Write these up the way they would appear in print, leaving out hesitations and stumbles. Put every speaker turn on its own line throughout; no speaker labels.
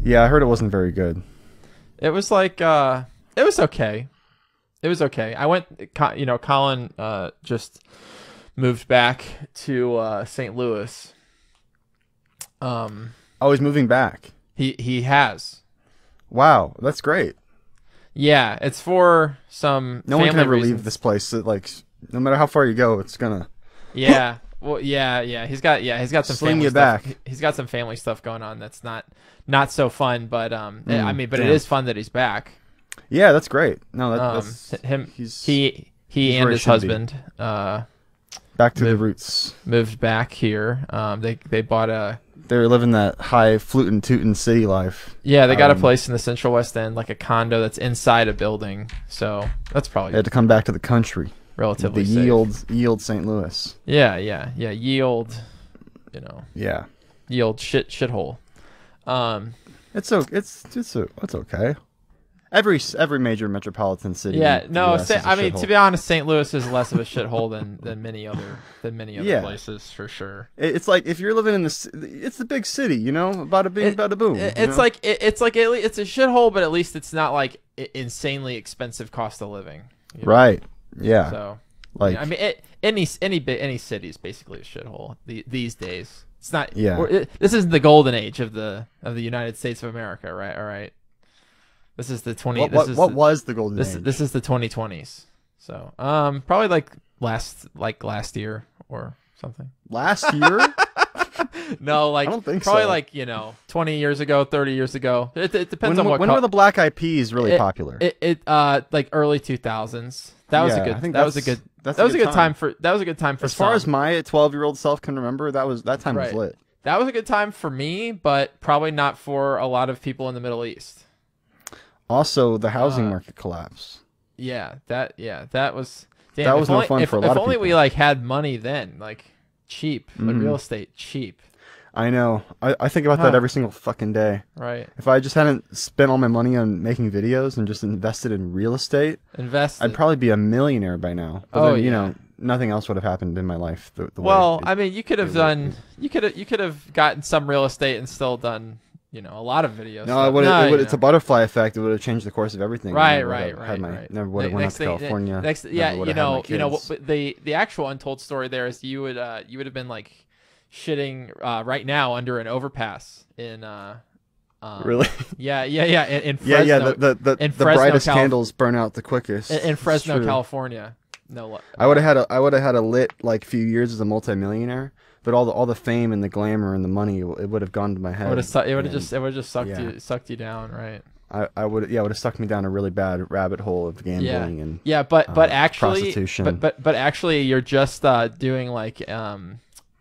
Yeah, I heard it wasn't very good.
It was like it was okay. It was okay. I went, Colin just moved back to St. Louis.
Oh, he's moving back.
He has.
Wow, that's great.
Yeah, it's for some
No one can ever
reasons.
leave this place. Like, no matter how far you go, it's gonna.
Yeah. Well, yeah. He's got some
Sling
family
you
stuff.
back.
He's got some family stuff going on that's not so fun, but I mean, but
damn.
it is fun that he's back.
Yeah, that's great. No, that's
He
he's
and
where
his
he should be.
husband
Back to the roots.
moved back here. They bought a
They're living that high flutin' tootin' city life.
they got a place in the Central West End, like a condo that's inside a building. So that's probably
They had to come back to the country.
relatively
The
safe.
yield St. Louis.
Yeah. Yield,
Yeah,
yield shithole.
it's okay. Every major metropolitan city.
Yeah,
in the
no.
US is a
I mean,
shithole.
to be honest, St. Louis is less of a shithole than many other
Yeah.
places for sure.
It's like if you're living in it's the big city, bada bing, bada boom.
It's like it's a shithole, but at least it's not like insanely expensive cost of living.
Right. Yeah.
So,
Like,
I mean, any city is basically a shithole these days. It's not.
Yeah.
This isn't the golden age of the United States of America, right? All right. This is the 20.
what was the golden age?
This is the 2020s. So, probably like last year or something.
Last year?
No, like
I don't think
probably
so.
like 20 years ago, 30 years ago. It depends on what.
When were the Black Eyed Peas really popular?
Like early 2000s. That was
Yeah,
a good.
I think
That was a
that's-
good.
that's
That
a
was a
good
good
time.
time for. That was a good time for.
As far
some.
as my 12-year-old self can remember, that time was
Right.
lit.
That was a good time for me, but probably not for a lot of people in the Middle East.
Also, the housing market collapse.
Yeah, that was. Damn,
That
if
was no
only-
fun
if,
for a
if
lot of
only we
people.
like had money then, like cheap, like
Mhm.
real estate cheap,
I know. I think about that every single fucking day.
right?
If I just hadn't spent all my money on making videos and just invested in real estate,
Invest.
I'd probably be a millionaire by now. But
Oh,
then,
yeah.
nothing else would have happened in my life. The
Well,
way
I mean, you could have
it
done. You could have gotten some real estate and still done, a lot of videos.
No, it would. It's a butterfly effect. It would have changed the course of everything.
Right.
Never would have went out to California.
Yeah,
never would have had my kids.
but the actual untold story there is you would have been like shitting right now under an overpass in
Really?
yeah in Fresno,
Yeah. The
in
the
Fresno,
brightest
Calif-
candles burn out the quickest.
in
It's
Fresno,
true.
California. No,
I would have had a lit like few years as a multimillionaire, but all the fame and the glamour and the money, it would have gone to my head.
it would have just sucked
yeah.
you down, right?
I would it would have sucked me down a really bad rabbit hole of gambling and
Yeah, but actually,
prostitution.
but actually, you're just doing like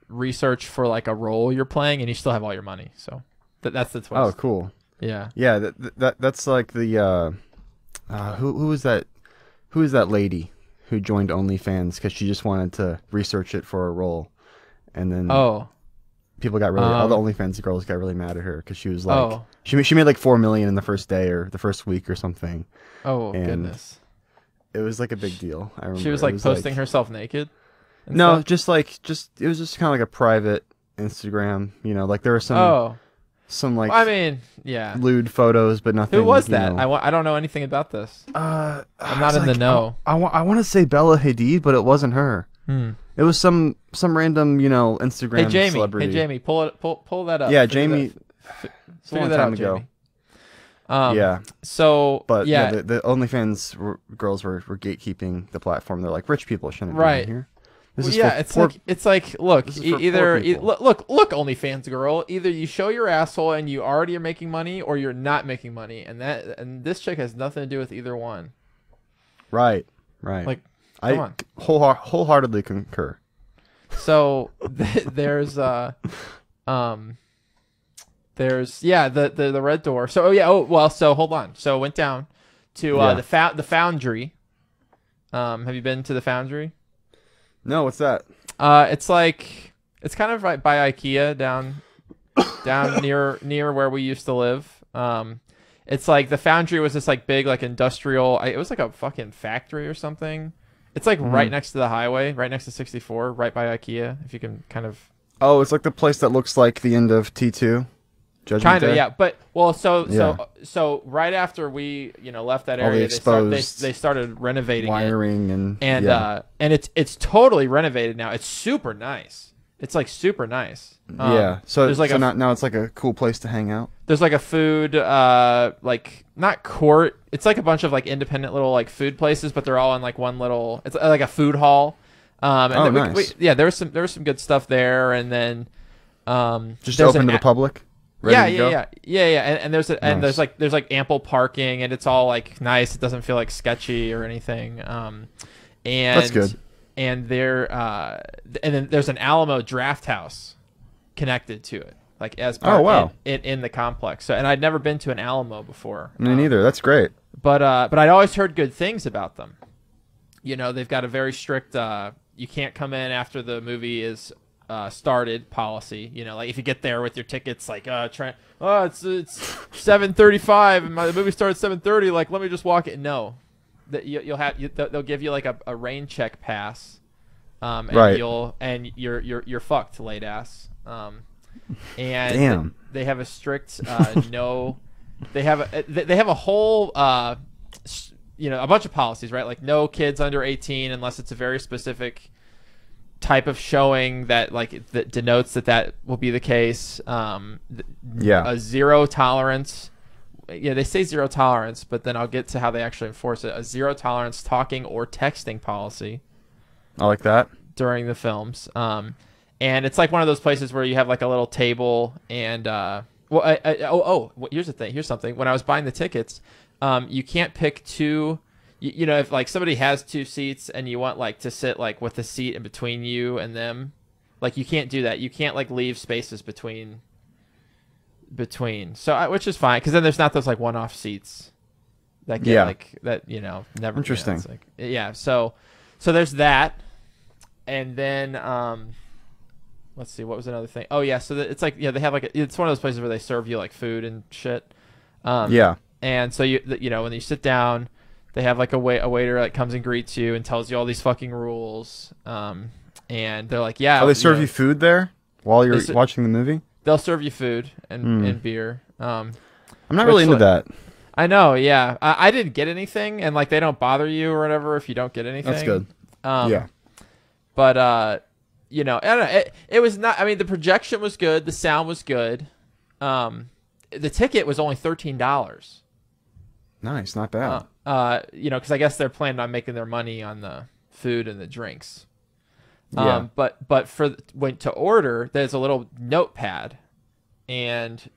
research for like a role you're playing, and you still have all your money. So that's the twist.
Oh, cool.
Yeah.
Yeah, that's like the who is that? Who is that lady who joined OnlyFans because she just wanted to research it for a role, and then people got really all the OnlyFans girls got really mad at her because she was like she made like 4 million in the first day or the first week or something.
Oh
and
goodness.
It was like a big deal. I remember
She was
It
like posting herself naked. and
No,
stuff?
it was just kind of like a private Instagram. Like there were some like
I mean, yeah.
lewd photos, but nothing.
Who was that?
know.
I don't know anything about this. I'm not
it's
in the know.
I want to say Bella Hadid, but it wasn't her. It was some random Instagram
Hey Jamie,
celebrity.
pull that up.
Yeah,
Figure
Jamie.
that-
It's a long
figure that
time
out,
ago.
Jamie.
Yeah,
So
but
yeah,
the OnlyFans girls were gatekeeping the platform. They're like, rich people shouldn't be
Right.
in here.
Well, yeah, it's like look,
This is for poor
either
people.
look, OnlyFans girl, either you show your asshole and you already are making money, or you're not making money, and this chick has nothing to do with either one.
Right.
Like,
I
come on.
wholeheartedly concur.
So there's the red door. So so hold on. So went down to the Foundry. Have you been to the Foundry?
No, what's that?
It's kind of right by IKEA down near where we used to live. It's like the Foundry was this like big like industrial. It was like a fucking factory or something. It's like right next to the highway, right next to 64, right by IKEA. If you can kind of.
Oh, it's like the place that looks like the end of T2. Judgment
Kind of,
Day?
yeah. But well,
Yeah.
so right after we left that
All the
area,
exposed
they started renovating
wiring
and
yeah.
and it's totally renovated now. It's super nice. It's like super nice.
Yeah. So
there's like
now it's like a cool place to hang out.
there's like a food like not court. It's like a bunch of like independent little like food places, but they're all in like one little. It's like a food hall. And
nice.
yeah, there was some good stuff there, and then
Just open to the public. Ready to go?
Yeah. And there's
Nice.
and there's like ample parking, and it's all like nice. It doesn't feel like sketchy or anything. And
That's good.
And and then there's an Alamo draft house connected to it, like as part
wow.
in the complex. So, and I'd never been to an Alamo before.
Me neither. That's great.
But I'd always heard good things about them. They've got a very strict you can't come in after the movie is started policy. Like if you get there with your tickets, like it's 7:35 and the movie started at 7:30. Like let me just walk it. No, that they'll give you like a rain check pass, and
right.
you're fucked, late ass. And
damn,
they have a strict no. They have a whole a bunch of policies, right? Like no kids under 18 unless it's a very specific type of showing that denotes that will be the case. A zero tolerance. Yeah, they say zero tolerance, but then I'll get to how they actually enforce it. A zero tolerance talking or texting policy.
I like that.
During the films. And it's like one of those places where you have like a little table and here's the thing. Here's something. When I was buying the tickets, you can't pick two. If like somebody has two seats and you want like to sit like with a seat in between you and them, like you can't do that. You can't like leave spaces between. So which is fine because then there's not those like one-off seats that get like that. Never.
Interesting.
So there's that, and then let's see, what was another thing? Oh yeah, so it's like they have like it's one of those places where they serve you like food and shit. And so when you sit down, they have like a waiter that comes and greets you and tells you all these fucking rules. And they're like, yeah.
They serve you food there while you're watching the movie?
They'll serve you food and beer.
I'm not really into that.
I know, yeah. I didn't get anything, and like they don't bother you or whatever if you don't get anything.
That's good.
But I don't know. It was not. I mean, the projection was good. The sound was good. The ticket was only $13.
Nice, not bad.
Because I guess they're planning on making their money on the food and the drinks. But when to order, there's a little notepad, and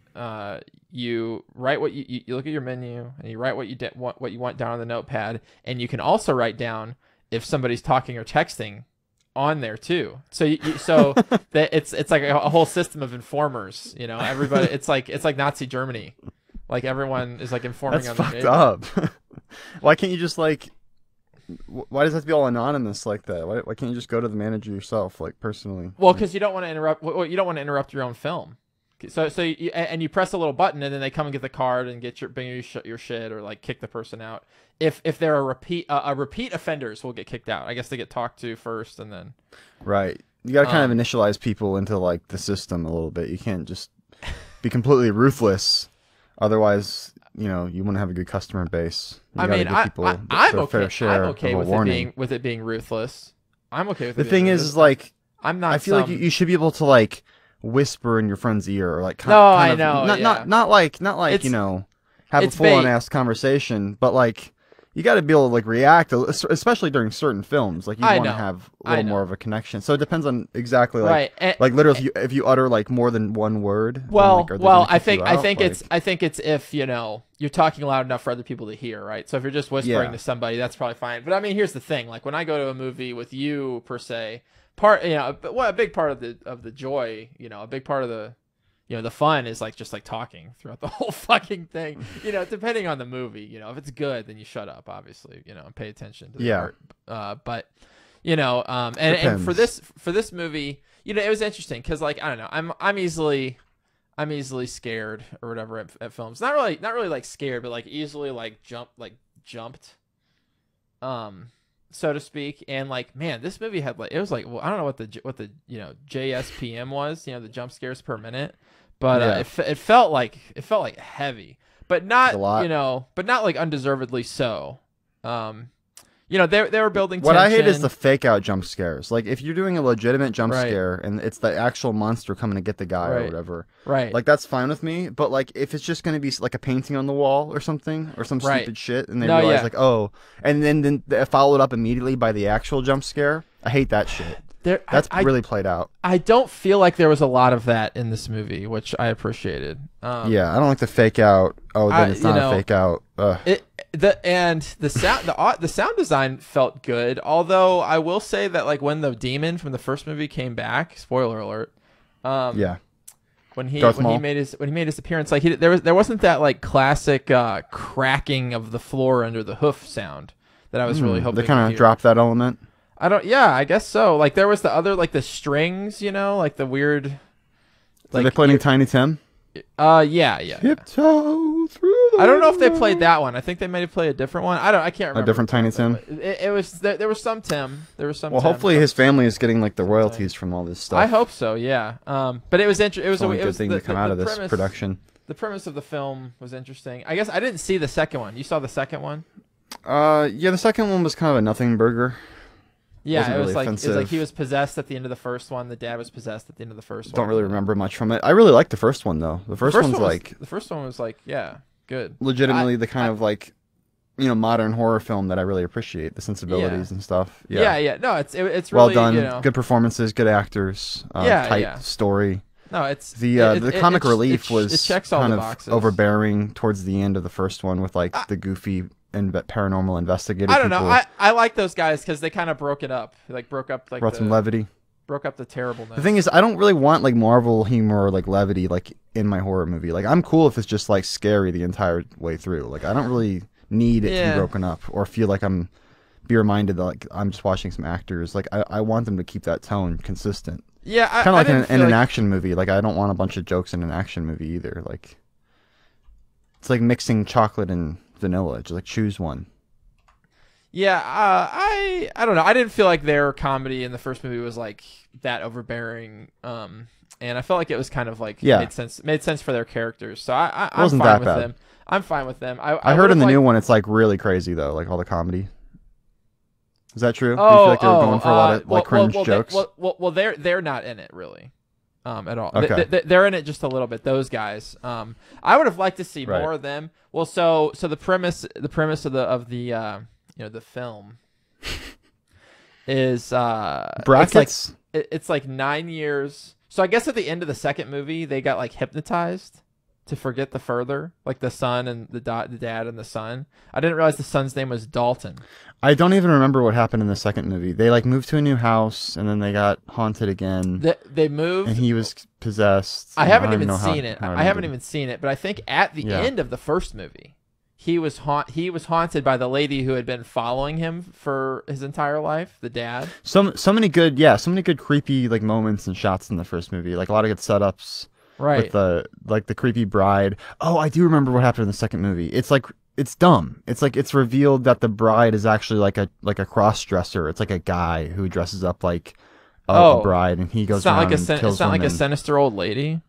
you write what you look at your menu and you write what you want down on the notepad, and you can also write down if somebody's talking or texting on there too. So so that it's like a whole system of informers. Everybody. It's like Nazi Germany. Like everyone is like informing.
That's
on
fucked up. Why can't you just like? Why does it have to be all anonymous like that? Why can't you just go to the manager yourself, like personally?
Well, because you don't want to interrupt. Well, you don't want to interrupt your own film. So you press a little button, and then they come and get the card and bring your shit, or like kick the person out. If they're a repeat offenders, will get kicked out. I guess they get talked to first, and then.
Right. You got to kind of initialize people into like the system a little bit. You can't just be completely ruthless. Otherwise, you wouldn't have a good customer base.
I'm okay. I'm okay with it being ruthless. I'm okay with it.
The thing is like
I'm not.
I feel like you should be able to like whisper in your friend's ear or like
I know.
Not like have a full on ass conversation, but like you got to be able to like react, especially during certain films. Like you want to have a little more of a connection. So it depends on exactly like like literally if you utter like more than one word.
I think it's if you're talking loud enough for other people to hear, right? So if you're just whispering to somebody, that's probably fine. But I mean, here's the thing: like when I go to a movie with you per se, a big part of the joy, a big part of the the fun is like just like talking throughout the whole fucking thing. Depending on the movie, if it's good, then you shut up, obviously, and pay attention to the art. But and for this movie, it was interesting because like I don't know, I'm easily scared or whatever at films. Not really like scared, but like easily like jumped, so to speak. And like, man, this movie had like, it was like, well, I don't know what the JSPM was, the jump scares per minute, but it felt like heavy, but not but not like undeservedly so. They were building
what
tension.
I hate is the fake out jump scares. Like if you're doing a legitimate jump scare and it's the actual monster coming to get the guy or whatever,
right?
Like that's fine with me. But like if it's just going to be like a painting on the wall or something or some stupid shit, and they realize like and then they follow it up immediately by the actual jump scare. I hate that shit. That's really played out.
I don't feel like there was a lot of that in this movie, which I appreciated.
I don't like the fake out. It's not a fake out.
The sound design felt good. Although I will say that like when the demon from the first movie came back, spoiler alert. When he made his appearance, like there wasn't that like classic cracking of the floor under the hoof sound that I was really hoping.
They kind of dropped that element.
I guess so. Like there was the other like the strings, like the weird.
Like, they playing Tiny Tim?
Yeah.
Tiptoe through the
I don't know if they played that one. I think they might have played a different one. I can't remember.
A different Tiny Tim?
It was there was some Tim. There was some.
Well,
Tim,
hopefully his family is getting like the royalties from all this stuff.
I hope so. Yeah. But it was interesting. It was
a good thing to come out of this production.
The premise of the film was interesting. I guess I didn't see the second one. You saw the second one?
The second one was kind of a nothing burger.
Yeah, it was like he was possessed at the end of the first one. The dad was possessed at the end of the first one.
Don't really remember much from it. I really liked the first one though. The first one was
good.
Legitimately the kind of like modern horror film that I really appreciate, the sensibilities and stuff.
Yeah. No, it's really
well done. Good performances, good actors, tight story.
No, it's
the comic relief was
checks all
kind
the
of
boxes.
Overbearing towards the end of the first one with like the goofy and paranormal investigative.
I don't know. I like those guys because they kind of broke it up. Brought
some levity.
Broke up the terribleness.
The thing is, I don't really want like Marvel humor or like levity like in my horror movie. Like I'm cool if it's just like scary the entire way through. Like I don't really need it to be broken up or feel like be reminded that like I'm just watching some actors. Like I want them to keep that tone consistent.
Yeah,
kind of like in an action movie. Like I don't want a bunch of jokes in an action movie either. Like it's like mixing chocolate and vanilla. Just like choose one.
Yeah, I don't know. I didn't feel like their comedy in the first movie was like that overbearing. And I felt like it was kind of like made sense for their characters. So I'm fine with them. I'm fine with them. I
heard in the new one it's like really crazy though, like all the comedy. Is that true?
Oh,
do you feel like they were going for a lot of like cringe jokes?
Well, they're not in it really. At all.
Okay.
They're in it just a little bit. Those guys. I would have liked to see more of them. Well, so the premise of the film is
brackets.
It's like 9 years. So I guess at the end of the second movie, they got like hypnotized to forget the further, like the son and the dad and the son. I didn't realize the son's name was Dalton.
I don't even remember what happened in the second movie. They like moved to a new house and then they got haunted again.
They moved
and he was possessed.
I haven't even seen it. I haven't even seen it, but I think at the end of the first movie, he was haunted by the lady who had been following him for his entire life, the dad. So
many good creepy like moments and shots in the first movie. Like a lot of good setups.
Right.
With the creepy bride. Oh, I do remember what happened in the second movie. It's like it's dumb. It's like it's revealed that the bride is actually like a cross dresser. It's like a guy who dresses up like a bride, and he goes around and kills women.
It's not like a sinister old lady.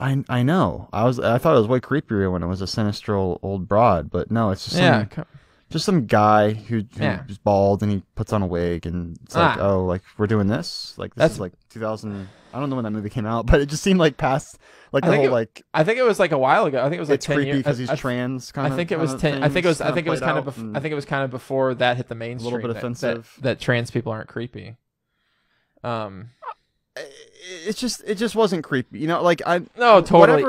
I know. I thought it was way creepier when it was a sinister old broad, but no, it's just some guy who's bald and he puts on a wig and it's like, oh, like we're doing this? Like this is like 2000. I don't know when that movie came out, but it just seemed like past like the whole like.
I think it was like a while ago. I think it was like
it's
10
creepy
years
because he's trans.
I think it was 10. I think it was kind of. I think it was kind of before that hit the mainstream.
A little bit offensive.
That trans people aren't creepy.
It just wasn't creepy, like
no totally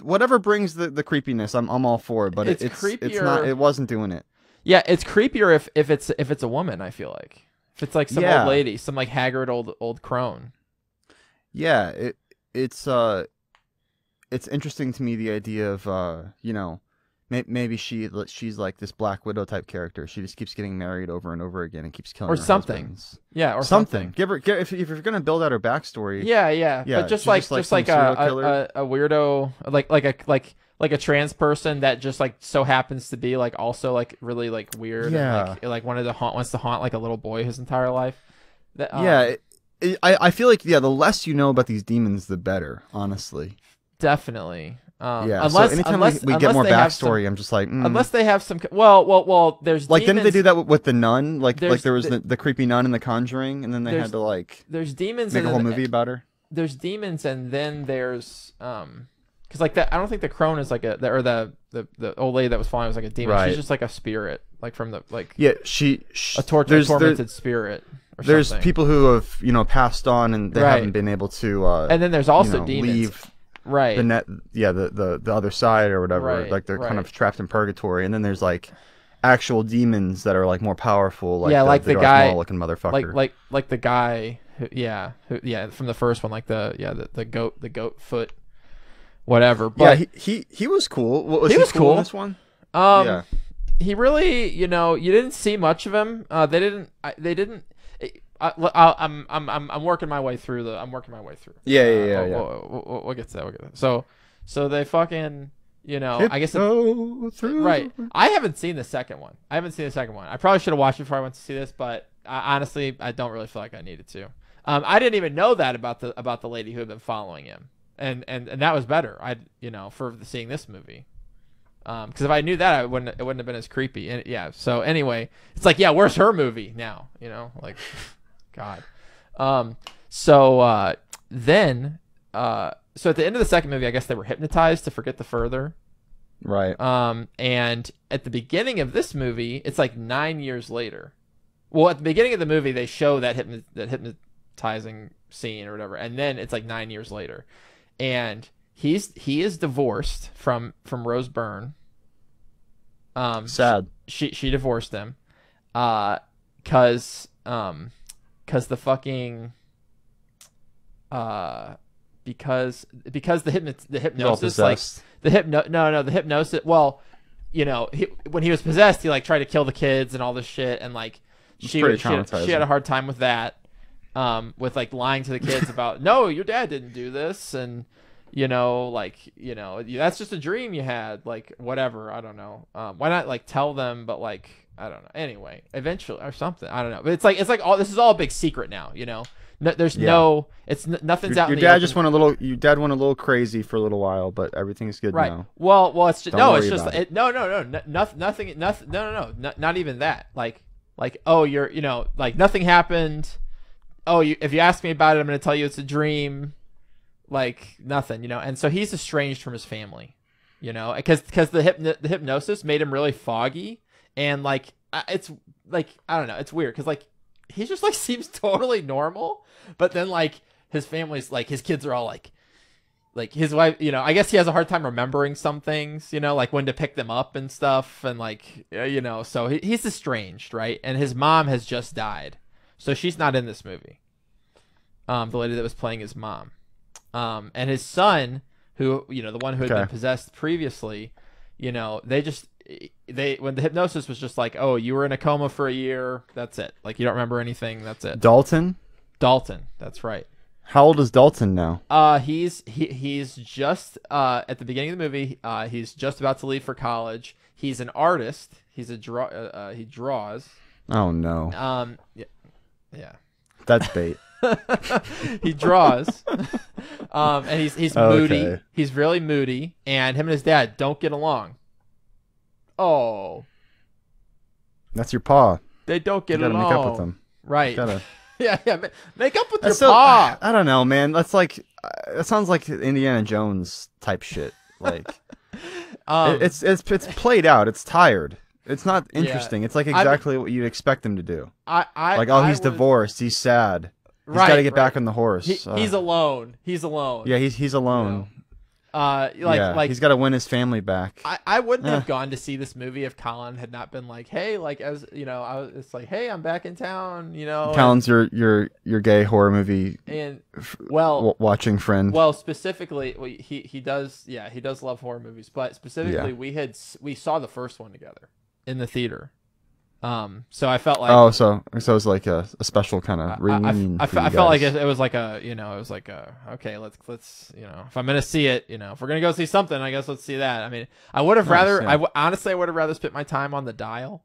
whatever brings the creepiness I'm all for, but it's creepier. It's not. It wasn't doing it.
Yeah, it's creepier if it's a woman. I feel like if it's like some old lady, some like haggard old crone.
Yeah, it's interesting to me, the idea of maybe she's like this Black Widow type character. She just keeps getting married over and over again and keeps killing
or
her
something.
Husbands.
Yeah, or
something. Give her if you're gonna build out her backstory.
Yeah. But just like a weirdo, like a trans person that just like so happens to be like also like really like weird.
Yeah.
And, like wants to haunt like a little boy his entire life.
I feel like the less you know about these demons, the better. Honestly.
Definitely.
Yeah. Unless, so anytime we get more backstory, I'm just like,
unless they have some. Well. There's
like
demons.
Didn't they do that with the nun? Like there was the creepy nun in The Conjuring, and then they had to like.
There's demons.
Make a whole movie about her.
There's demons, and then there's because like that. I don't think the crone is like the old lady that was following was like a demon. Right. She's just like a spirit, like from the like.
Yeah, a
tormented spirit.
There's people who have passed on and they haven't been able to.
And then there's also demons.
Leave.
Right.
The other side or whatever.
Right,
like they're kind of trapped in purgatory, and then there's like actual demons that are like more powerful. Like
like the guy
looking motherfucker.
Like the guy who, from the first one, like the goat foot, whatever. But
he was cool. Was
he was cool
in this one?
He really, you didn't see much of him. They didn't. I'm working my way through
Yeah.
We'll get to that. So they fucking, I guess right. I haven't seen the second one. I probably should have watched it before I went to see this, but honestly, I don't really feel like I needed to. I didn't even know that about the lady who had been following him, and that was better. For seeing this movie. Because if I knew that, it wouldn't have been as creepy. And yeah. So anyway, it's like, where's her movie now? Like. God. So then at the end of the second movie, I guess they were hypnotized to forget the further.
Right.
And at the beginning of this movie, it's like 9 years later. Well, at the beginning of the movie, they show that hypnotizing scene or whatever, and then it's like 9 years later, and he is divorced from Rose Byrne.
Sad.
She divorced him, because the fucking because the hypnosis, like the hypnosis. Well, when he was possessed, he like tried to kill the kids and all this shit, and like she had a hard time with that, with like lying to the kids about no, your dad didn't do this, and that's just a dream you had, like whatever. I don't know. Why not like tell them, but like. I don't know. Anyway, eventually or something. I don't know. But it's like all this is all a big secret now. Nothing's out.
Your dad just went a little. Your dad went a little crazy for a little while, but everything's good now.
Well, it's just nothing. Not even that. Like oh, you're like nothing happened. Oh, if you ask me about it, I'm going to tell you it's a dream. Like nothing, And so he's estranged from his family, because the hypnosis made him really foggy. And like it's like I don't know, it's weird because like he just like seems totally normal, but then like his family's like his kids are all like his wife, I guess he has a hard time remembering some things, like when to pick them up and stuff, and like so he's estranged, right? And his mom has just died, so she's not in this movie. The lady that was playing his mom, and his son, who the one who had been possessed previously, when the hypnosis was just like, oh, you were in a coma for a year, that's it, like you don't remember anything, that's it.
Dalton,
that's right.
How old is Dalton now?
He's just at the beginning of the movie, he's just about to leave for college. He's an artist. He's he draws.
Oh no.
Yeah.
That's bait.
He draws. And he's moody. Okay. He's really moody, and him and his dad don't get along. Oh,
that's your paw.
They don't get along.
You gotta make up with them,
right?
Gotta...
yeah. Make up with your paw.
I don't know, man. That's like that sounds like Indiana Jones type shit. Like, it's played out. It's tired. It's not interesting. It's like exactly what you'd expect him to do. He's divorced. He's sad. He's got to get back on the horse.
He's alone.
Yeah, he's alone. He's got to win his family back.
I wouldn't have gone to see this movie if Colin had not been like, hey, like it's like, hey, I'm back in town,
Colin's your gay horror movie
and
watching friend.
Well, specifically, he does love horror movies, but specifically we saw the first one together in the theater. So I felt like
so it was like a special kind of reunion.
I felt like it was like okay, let's if I'm gonna see it, if we're gonna go see something, I guess let's see that. I mean, I would have honestly I would have rather spent my time on The Dial.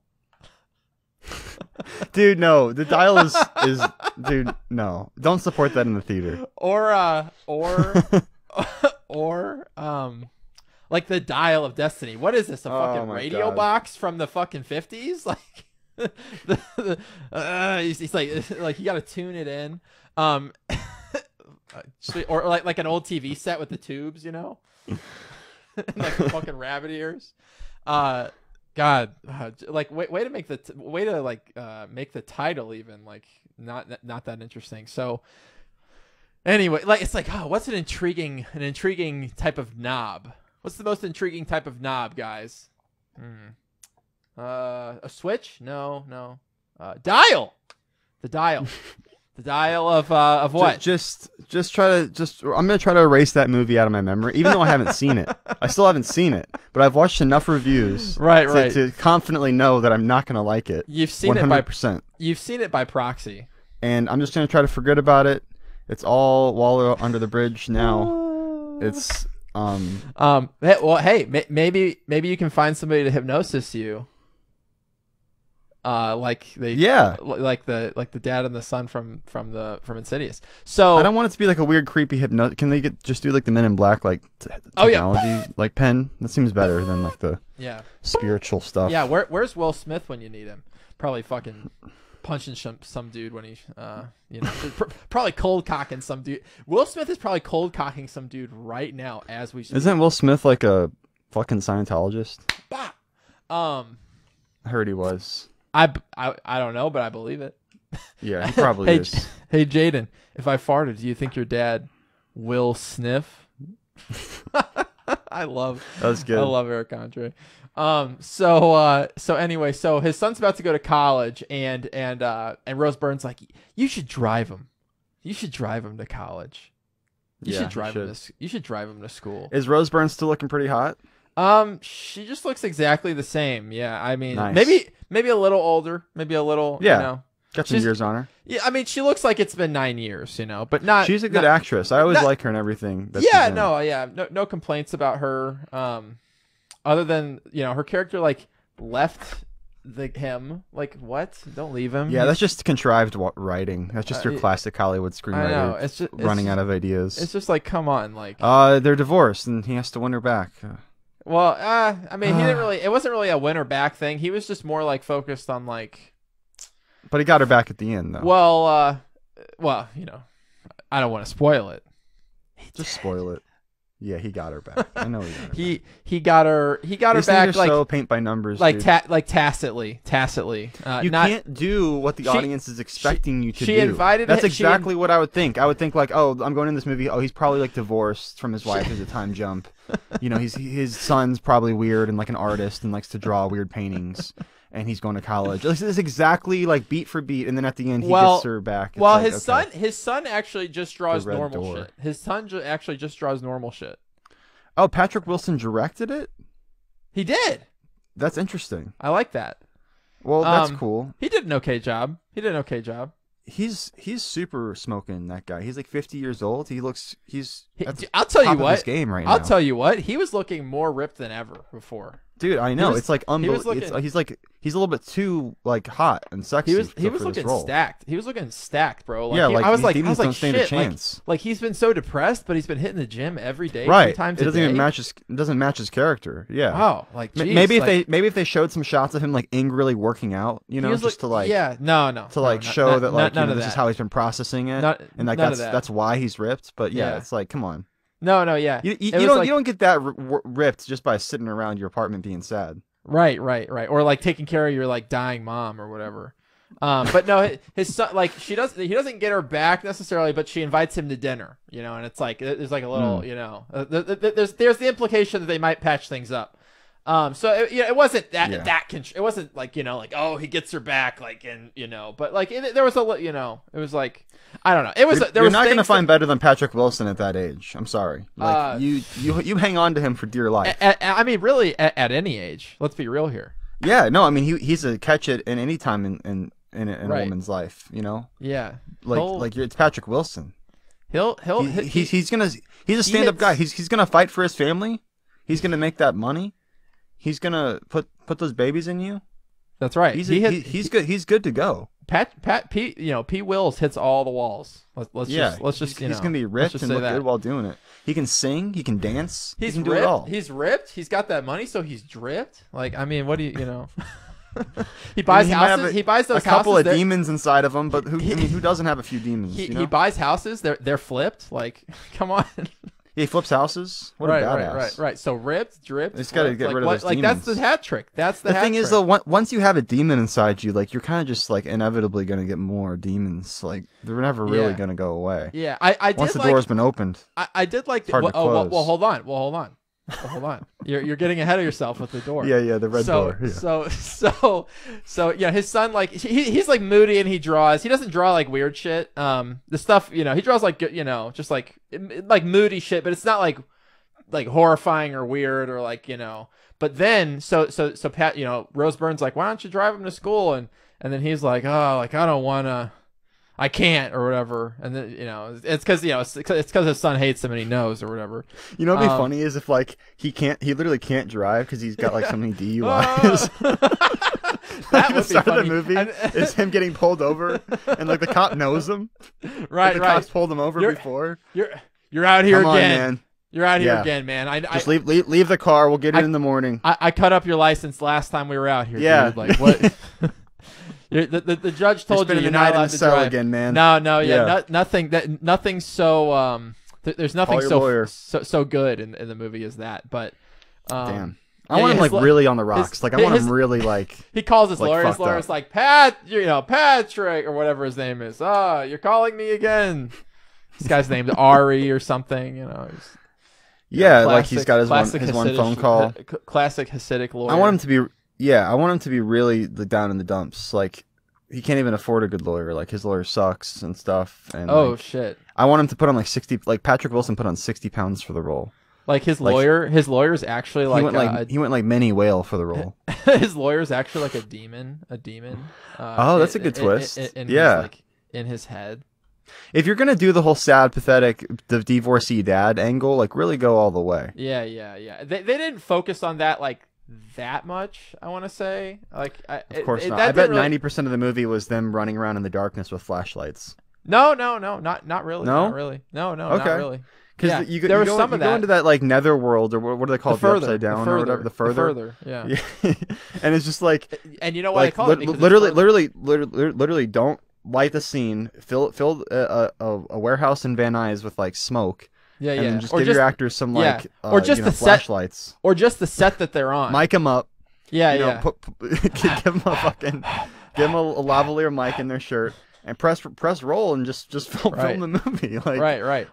Dude, no. The dial is dude, no. Don't support that in the theater.
Or like the Dial of Destiny. What is this? A fucking radio box from the fucking 50s? Like he's like you got to tune it in. Or like an old TV set with the tubes, you know? Like the fucking rabbit ears. God, like way to make make the title even like not that interesting. So anyway, like it's like, oh, what's an intriguing type of knob? What's the most intriguing type of knob, guys? A switch? No. Dial. The dial. The dial of what?
Just try to I'm gonna try to erase that movie out of my memory, even though I haven't seen it. I still haven't seen it, but I've watched enough reviews, to confidently know that I'm not gonna like it.
You've seen
100%.
You've seen it by proxy,
and I'm just gonna try to forget about it. It's all water under the bridge now. It's
Well, hey, maybe you can find somebody to hypnosis you. Like the dad and the son from Insidious. So
I don't want it to be like a weird, creepy hypnosis. Can they just do like the Men in Black like technology like pen? That seems better than like the spiritual stuff.
Yeah, where's Will Smith when you need him? Probably fucking punching some dude when he probably cold cocking some dude. Will Smith is probably cold cocking some dude right now as we speak.
Isn't Will Smith like a fucking Scientologist?
Bah!
I heard he was.
I don't know, but I believe it.
Yeah, he probably is.
Hey, Jaden, if I farted, do you think your dad will sniff?
That's good.
I love Eric Andre. So anyway, so his son's about to go to college, and Rose Byrne's like, you should drive him. You should drive him to college. You should drive him to school.
Is Rose Byrne still looking pretty hot?
She just looks exactly the same. Yeah, I mean,
nice.
maybe a little older, maybe a little,
got some years on her.
Yeah, I mean, she looks like it's been 9 years, but not.
She's a good actress. I always like her and everything.
No complaints about her. Other than her character like left him. Like, what? Don't leave him.
Yeah, that's just contrived writing. That's just your classic Hollywood screenwriter. I know. It's just running out of ideas.
It's just like, come on, like.
They're divorced and he has to win her back.
Well, I mean, he didn't really. It wasn't really a win her back thing. He was just more like focused on like.
But he got her back at the end, though.
Well, I don't want to spoil it.
Just spoil it. Yeah, he got her back. I know
he got her. He got her back like
so paint by numbers,
like tacitly.
You can't do what the audience is expecting you to do.
She invited.
That's exactly what I would think. I would think like, oh, I'm going in this movie. Oh, he's probably like divorced from his wife as a time jump. His son's probably weird and like an artist and likes to draw weird paintings. And he's going to college. This is exactly like beat for beat, and then at the end he gets her back.
It's his son actually just draws normal shit. His son actually just draws normal shit.
Oh, Patrick Wilson directed it?
He did.
That's interesting.
I like that.
Well, that's cool.
He did an okay job.
He's super smoking, that guy. He's like 50 years old.
I'll tell you what.
His game right now.
I'll tell you what. He was looking more ripped than ever before.
Dude, I know. It's like unbelievable. He's a little bit too like hot and sexy.
He was looking stacked. He was looking stacked, bro.
Like, I was like,
shit. A chance. Like he's been so depressed, but he's been hitting the gym every day,
right?
3 times a day.
It doesn't match his character. Yeah.
Oh, like geez,
maybe if they showed some shots of him like angrily working out, just to like show that this is how he's been processing it, and like that's why he's ripped. But yeah, it's like, come on.
No, yeah.
You don't get that ripped just by sitting around your apartment being sad.
Right. Or like taking care of your like dying mom or whatever. But no, his son, like he doesn't get her back necessarily, but she invites him to dinner, and it's like there's like a little, there's the implication that they might patch things up. So it wasn't it wasn't like oh, he gets her back but like there was it was like I don't know, you're
not gonna find better than Patrick Wilson at that age. I'm sorry, like you hang on to him for dear life.
I mean, really, at any age. Let's be real here.
Yeah, no, I mean he's a catch it in any time in a woman's life,
Yeah,
like it's Patrick Wilson.
He's
a stand-up guy. He's gonna fight for his family. He's gonna make that money. He's gonna put those babies in you.
That's right.
He's good. He's good to go.
P, P. Wills hits all the walls. Let's just
he's gonna be ripped and look good while doing it. He can sing, he can dance, he can do it all.
He's ripped. He's got that money, so he's dripped. Like, I mean, what do you? He buys houses. He buys those
a couple
houses,
of demons inside of him, but who doesn't have a few demons?
He buys houses. They're flipped. Like, come on.
He flips houses. What a badass.
Right. So ripped, dripped.
He's got to get rid of those demons.
That's the hat trick. That's the hat
thing
trick.
is, though, once you have a demon inside you, like, you're kind of just like inevitably gonna get more demons. Like, they're never really gonna go away.
Yeah, I did.
Once the door's been opened,
I did like.
Hard to close.
Well, hold on. Hold on. You're getting ahead of yourself with the door.
Yeah, the red door. Yeah.
So yeah, his son, like, he's like moody and he draws. He doesn't draw like weird shit. The stuff, he draws like, just like moody shit, but it's not like horrifying or weird or like, But then so Pat, Rose Byrne's like, why don't you drive him to school? And then he's like, oh, like, I don't wanna. I can't or whatever, and then it's because it's because his son hates him and he knows or whatever.
What'd be funny is if like he literally can't drive because he's got like so many DUIs.
That would be
start
funny.
Of the movie is him getting pulled over and like the cop knows him.
Right,
the cops pulled him over before.
You're out here
Come
again.
On, man.
You're out here again, man.
Just leave the car. We'll get it in the morning.
I cut up your license last time we were out here.
Yeah,
dude. Like what? The judge told you you're not allowed to drive
again, man.
No, nothing so there's nothing so good in the movie as that. But
damn, I want him like really on the rocks. I want him really like.
He calls his lawyer. His lawyer's like, Patrick or whatever his name is. You're calling me again. This guy's named Ari or something.
Yeah, like he's got his one phone call.
Classic Hasidic lawyer.
I want him to be really down in the dumps. Like, he can't even afford a good lawyer. Like, his lawyer sucks and stuff. And
shit.
I want him to put on like 60. Like, Patrick Wilson put on 60 pounds for the role.
Like his lawyer's actually like
he went like Minnie Whale for the role.
His lawyer's actually like a demon.
That's a good twist.
In his head.
If you're gonna do the whole sad, pathetic, the divorcee dad angle, like really go all the way.
Yeah. They didn't focus on that like that much. I want to say, like,
of course not. I bet 90% of the movie was them running around in the darkness with flashlights.
No, not really.
No,
not really. No,
okay.
Not really.
Because there was some of that. You go into that like netherworld or what do they call it? The upside down or whatever. The further.
Yeah.
And it's just like.
And you know why they call it?
Literally, don't light the scene. Fill a warehouse in Van Nuys with like smoke.
Yeah.
And then just give your actors some like
or just the
flashlights.
Or just the set that they're on.
Mic them up.
Yeah.
Give them a lavalier mic in their shirt. And press roll and just film the movie. Like,
right.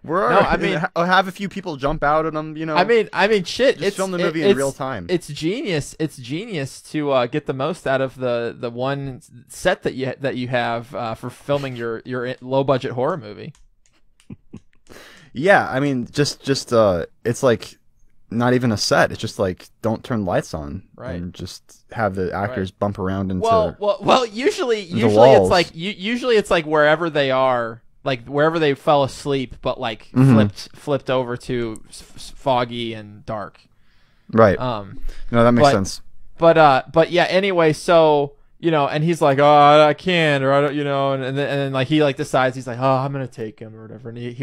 Have a few people jump out at them.
I mean, shit.
Just film the movie in real time.
It's genius. It's genius to get the most out of the one set that you have for filming your low budget horror movie.
Yeah, I mean, just it's like not even a set. It's just like don't turn lights on, and just have the actors bump around into.
Well, usually it's like wherever they are, like wherever they fell asleep, but like flipped over to foggy and dark.
Right. No, that makes sense.
But yeah. Anyway, so and he's like, oh, I can't, or I don't, and then like he like decides he's like, oh, I'm gonna take him or whatever, and he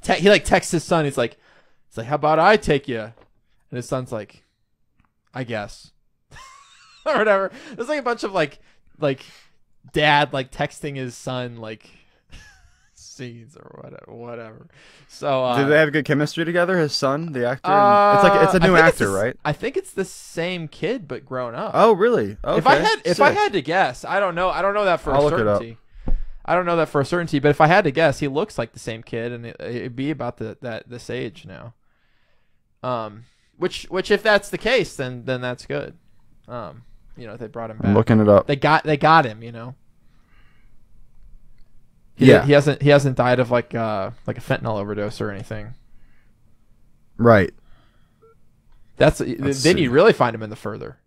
texts his son. He's like, how about I take you? And his son's like, I guess. Or whatever. There's like a bunch of like dad like texting his son like scenes or whatever. So
do they have good chemistry together? His son, the actor. It's a new actor, right?
I think it's the same kid but grown up.
Oh, really? Okay.
If I had to guess, I don't know that for a certainty. I don't know that for a certainty, but if I had to guess, he looks like the same kid, and it'd be about this age now. Which if that's the case, then that's good. They brought him back.
I'm looking it up.
They got him. He hasn't died of like a fentanyl overdose or anything.
Right.
Then you really find him in the further.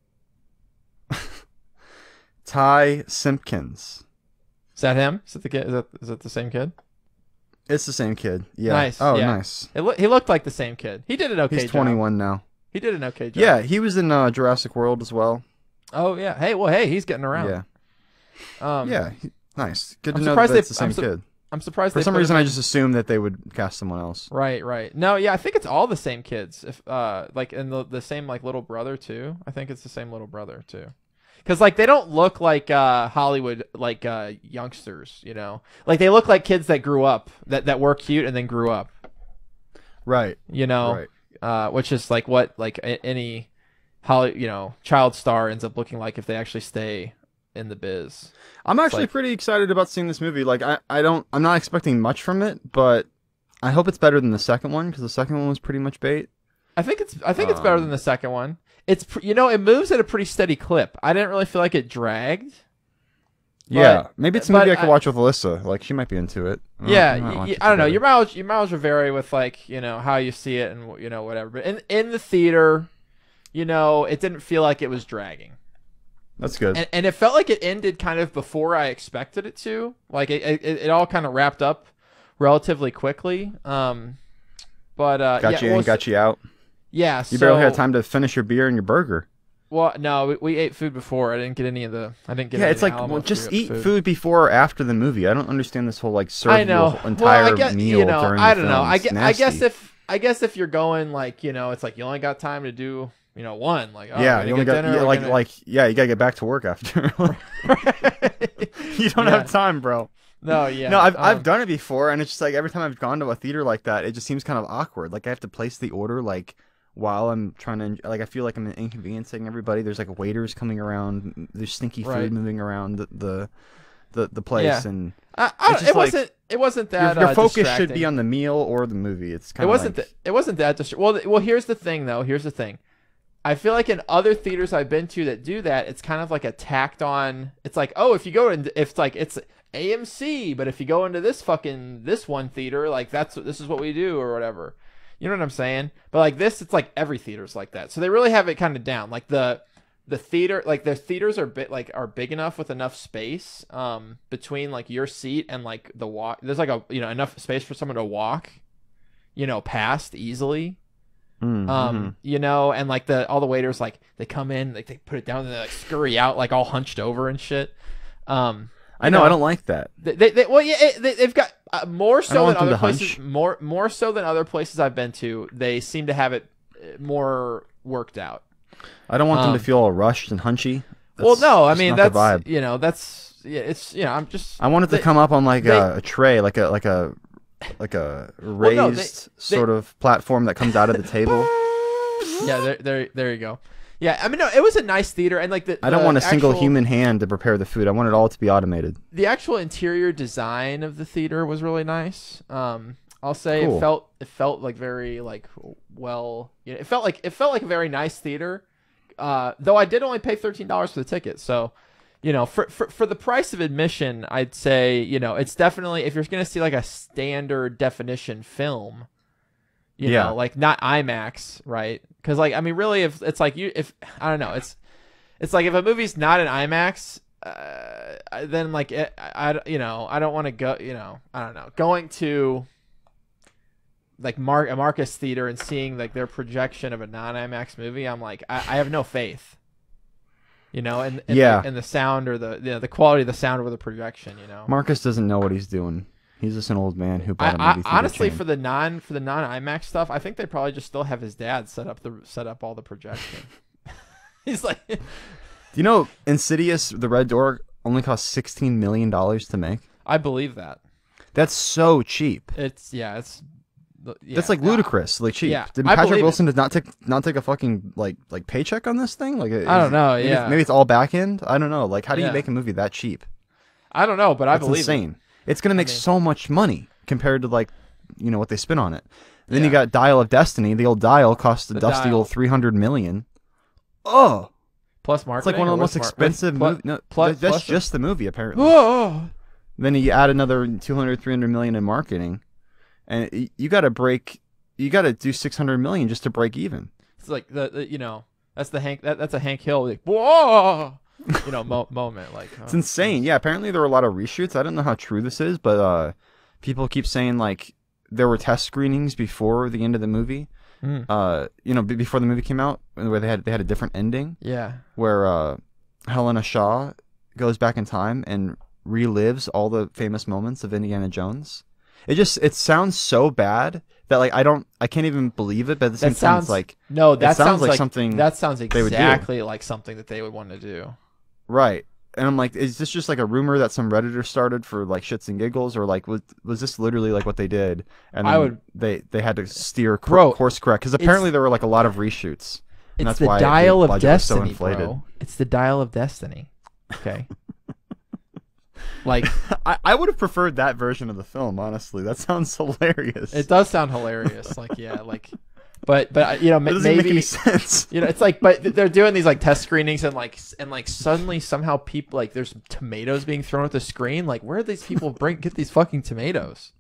Ty Simpkins.
Is that him? Is it the kid? Is it the same kid?
It's the same kid. Yeah.
Nice.
Oh,
yeah.
Nice.
He looked like the same kid. He did an okay job.
He's 21 now.
He did an okay job.
Yeah, he was in Jurassic World as well.
Oh yeah. Hey, he's getting around.
Yeah. Nice. Good to
I'm
know that
surprised
it's the same kid.
I'm surprised
For
they
some
put
reason,
him
I
in-
just assumed that they would cast someone else.
Right. No, yeah, I think it's all the same kids. If like and the same like little brother too. I think it's the same little brother too. Cuz like they don't look like Hollywood like youngsters, you know. Like they look like kids that grew up that were cute and then grew up.
Right.
You know.
Right.
Which is like what like any child star ends up looking like if they actually stay in the biz.
I'm actually pretty excited about seeing this movie. Like I'm not expecting much from it, but I hope it's better than the second one because the second one was pretty much bait.
I think it's better than the second one. It's it moves at a pretty steady clip. I didn't really feel like it dragged.
Yeah, maybe it's a movie I could watch with Alyssa. Like she might be into it.
I don't know. Your mileage will vary with like how you see it and whatever. But in the theater, it didn't feel like it was dragging.
That's good.
And it felt like it ended kind of before I expected it to. Like it all kind of wrapped up relatively quickly. Got
you in, got you out.
Yeah.
You barely had time to finish your beer and your burger.
Well, no, we ate food before. I didn't get any of the. I didn't get.
Yeah, it's like just eat food before or after the movie. I don't understand this whole like serve the entire meal during the film.
I guess if you're going like it's like you only got time to do. One like
you only got you gotta get back to work after. You don't have time, bro.
No, yeah.
No, I've done it before, and it's just like every time I've gone to a theater like that, it just seems kind of awkward. Like I have to place the order like while I'm trying to like I feel like I'm inconveniencing everybody. There's like waiters coming around. There's stinky food moving around the place, and
it wasn't that
your focus
distracting.
should be on the meal or the movie. It's kind of
it wasn't that distracting. Well, here's the thing though. Here's the thing. I feel like in other theaters I've been to that do that, it's kind of like a tacked on. It's like, oh, if you go in, it's AMC, but if you go into this one theater, like this is what we do or whatever. You know what I'm saying? But like this, it's like every theater's like that. So they really have it kind of down. Like the theater, like their theaters are big enough with enough space between like your seat and like the walk. There's like enough space for someone to walk, past easily. And like all the waiters, like they come in, like they put it down and they like scurry out like all hunched over and shit.
I know, I don't like that.
They've got more so than other places.
Hunch.
More so than other places I've been to. They seem to have it more worked out.
I don't want them to feel all rushed and hunchy.
I mean that's
the vibe.
it's I'm just.
I want it to come up on like a tray, like a raised sort of platform that comes out of the table.
Yeah, there you go. Yeah, I mean, no, it was a nice theater, and like
I don't want a single human hand to prepare the food. I want it all to be automated.
The actual interior design of the theater was really nice. I'll say
cool.
It felt like very like well. It felt like a very nice theater. Though I did only pay $13 for the ticket, so. For the price of admission, I'd say, it's definitely, if you're going to see like a standard definition film, you know, like not IMAX, right? Because like, I mean, really, if it's like I don't know, it's like if a movie's not an IMAX, then like, I don't want to go, I don't know, going to like a Marcus Theater and seeing like their projection of a non-IMAX movie, I'm like, I have no faith. And the sound or the quality of the sound over the projection,
Marcus doesn't know what he's doing. He's just an old man who bought a movie theater
honestly
chain.
for the non IMAX stuff, I think they probably just still have his dad set up all the projection. He's like,
do you know Insidious: The Red Door only cost $16 million to make?
I believe that.
That's so cheap. That's like ludicrously cheap.
Yeah,
Did Patrick Wilson not take a fucking like paycheck on this thing? Like
I don't know.
Maybe it's all back end. I don't know. Like how do you make a movie that cheap?
I don't know, but I believe
insane. It's gonna make so much money compared to like what they spent on it. And then you got Dial of Destiny. The old Dial cost a dusty old $300 million. Oh,
plus marketing.
It's like one of the most expensive movies. No, that's just the movie apparently.
Oh.
Then you add another $200-300 million in marketing. And you got to do 600 million just to break even.
It's like that's the Hank. That's a Hank Hill like whoa, moment. Like
it's insane. Yeah, apparently there were a lot of reshoots. I don't know how true this is, but people keep saying like there were test screenings before the end of the movie. Before the movie came out, where they had a different ending.
Yeah,
where Helena Shaw goes back in time and relives all the famous moments of Indiana Jones. It sounds so bad that like I can't even believe it. But at the same time, it's like
no, that sounds like
something
that sounds
they would do.
exactly like something that they would want to do.
Right. And I'm like, is this just like a rumor that some Redditor started for like shits and giggles, or like was this literally like what they did? And then they had to steer course correct because apparently there were like a lot of reshoots. And
it's
that's
the
why
dial
the
of destiny,
was so inflated.
bro. It's the dial of destiny. Okay. Like
I would have preferred that version of the film, honestly. That sounds hilarious.
It does sound hilarious. Like yeah, like but you know,
it doesn't
maybe
make any sense.
You know, it's like, but they're doing these like test screenings and like suddenly somehow people like there's tomatoes being thrown at the screen. Like where do these people get these fucking tomatoes?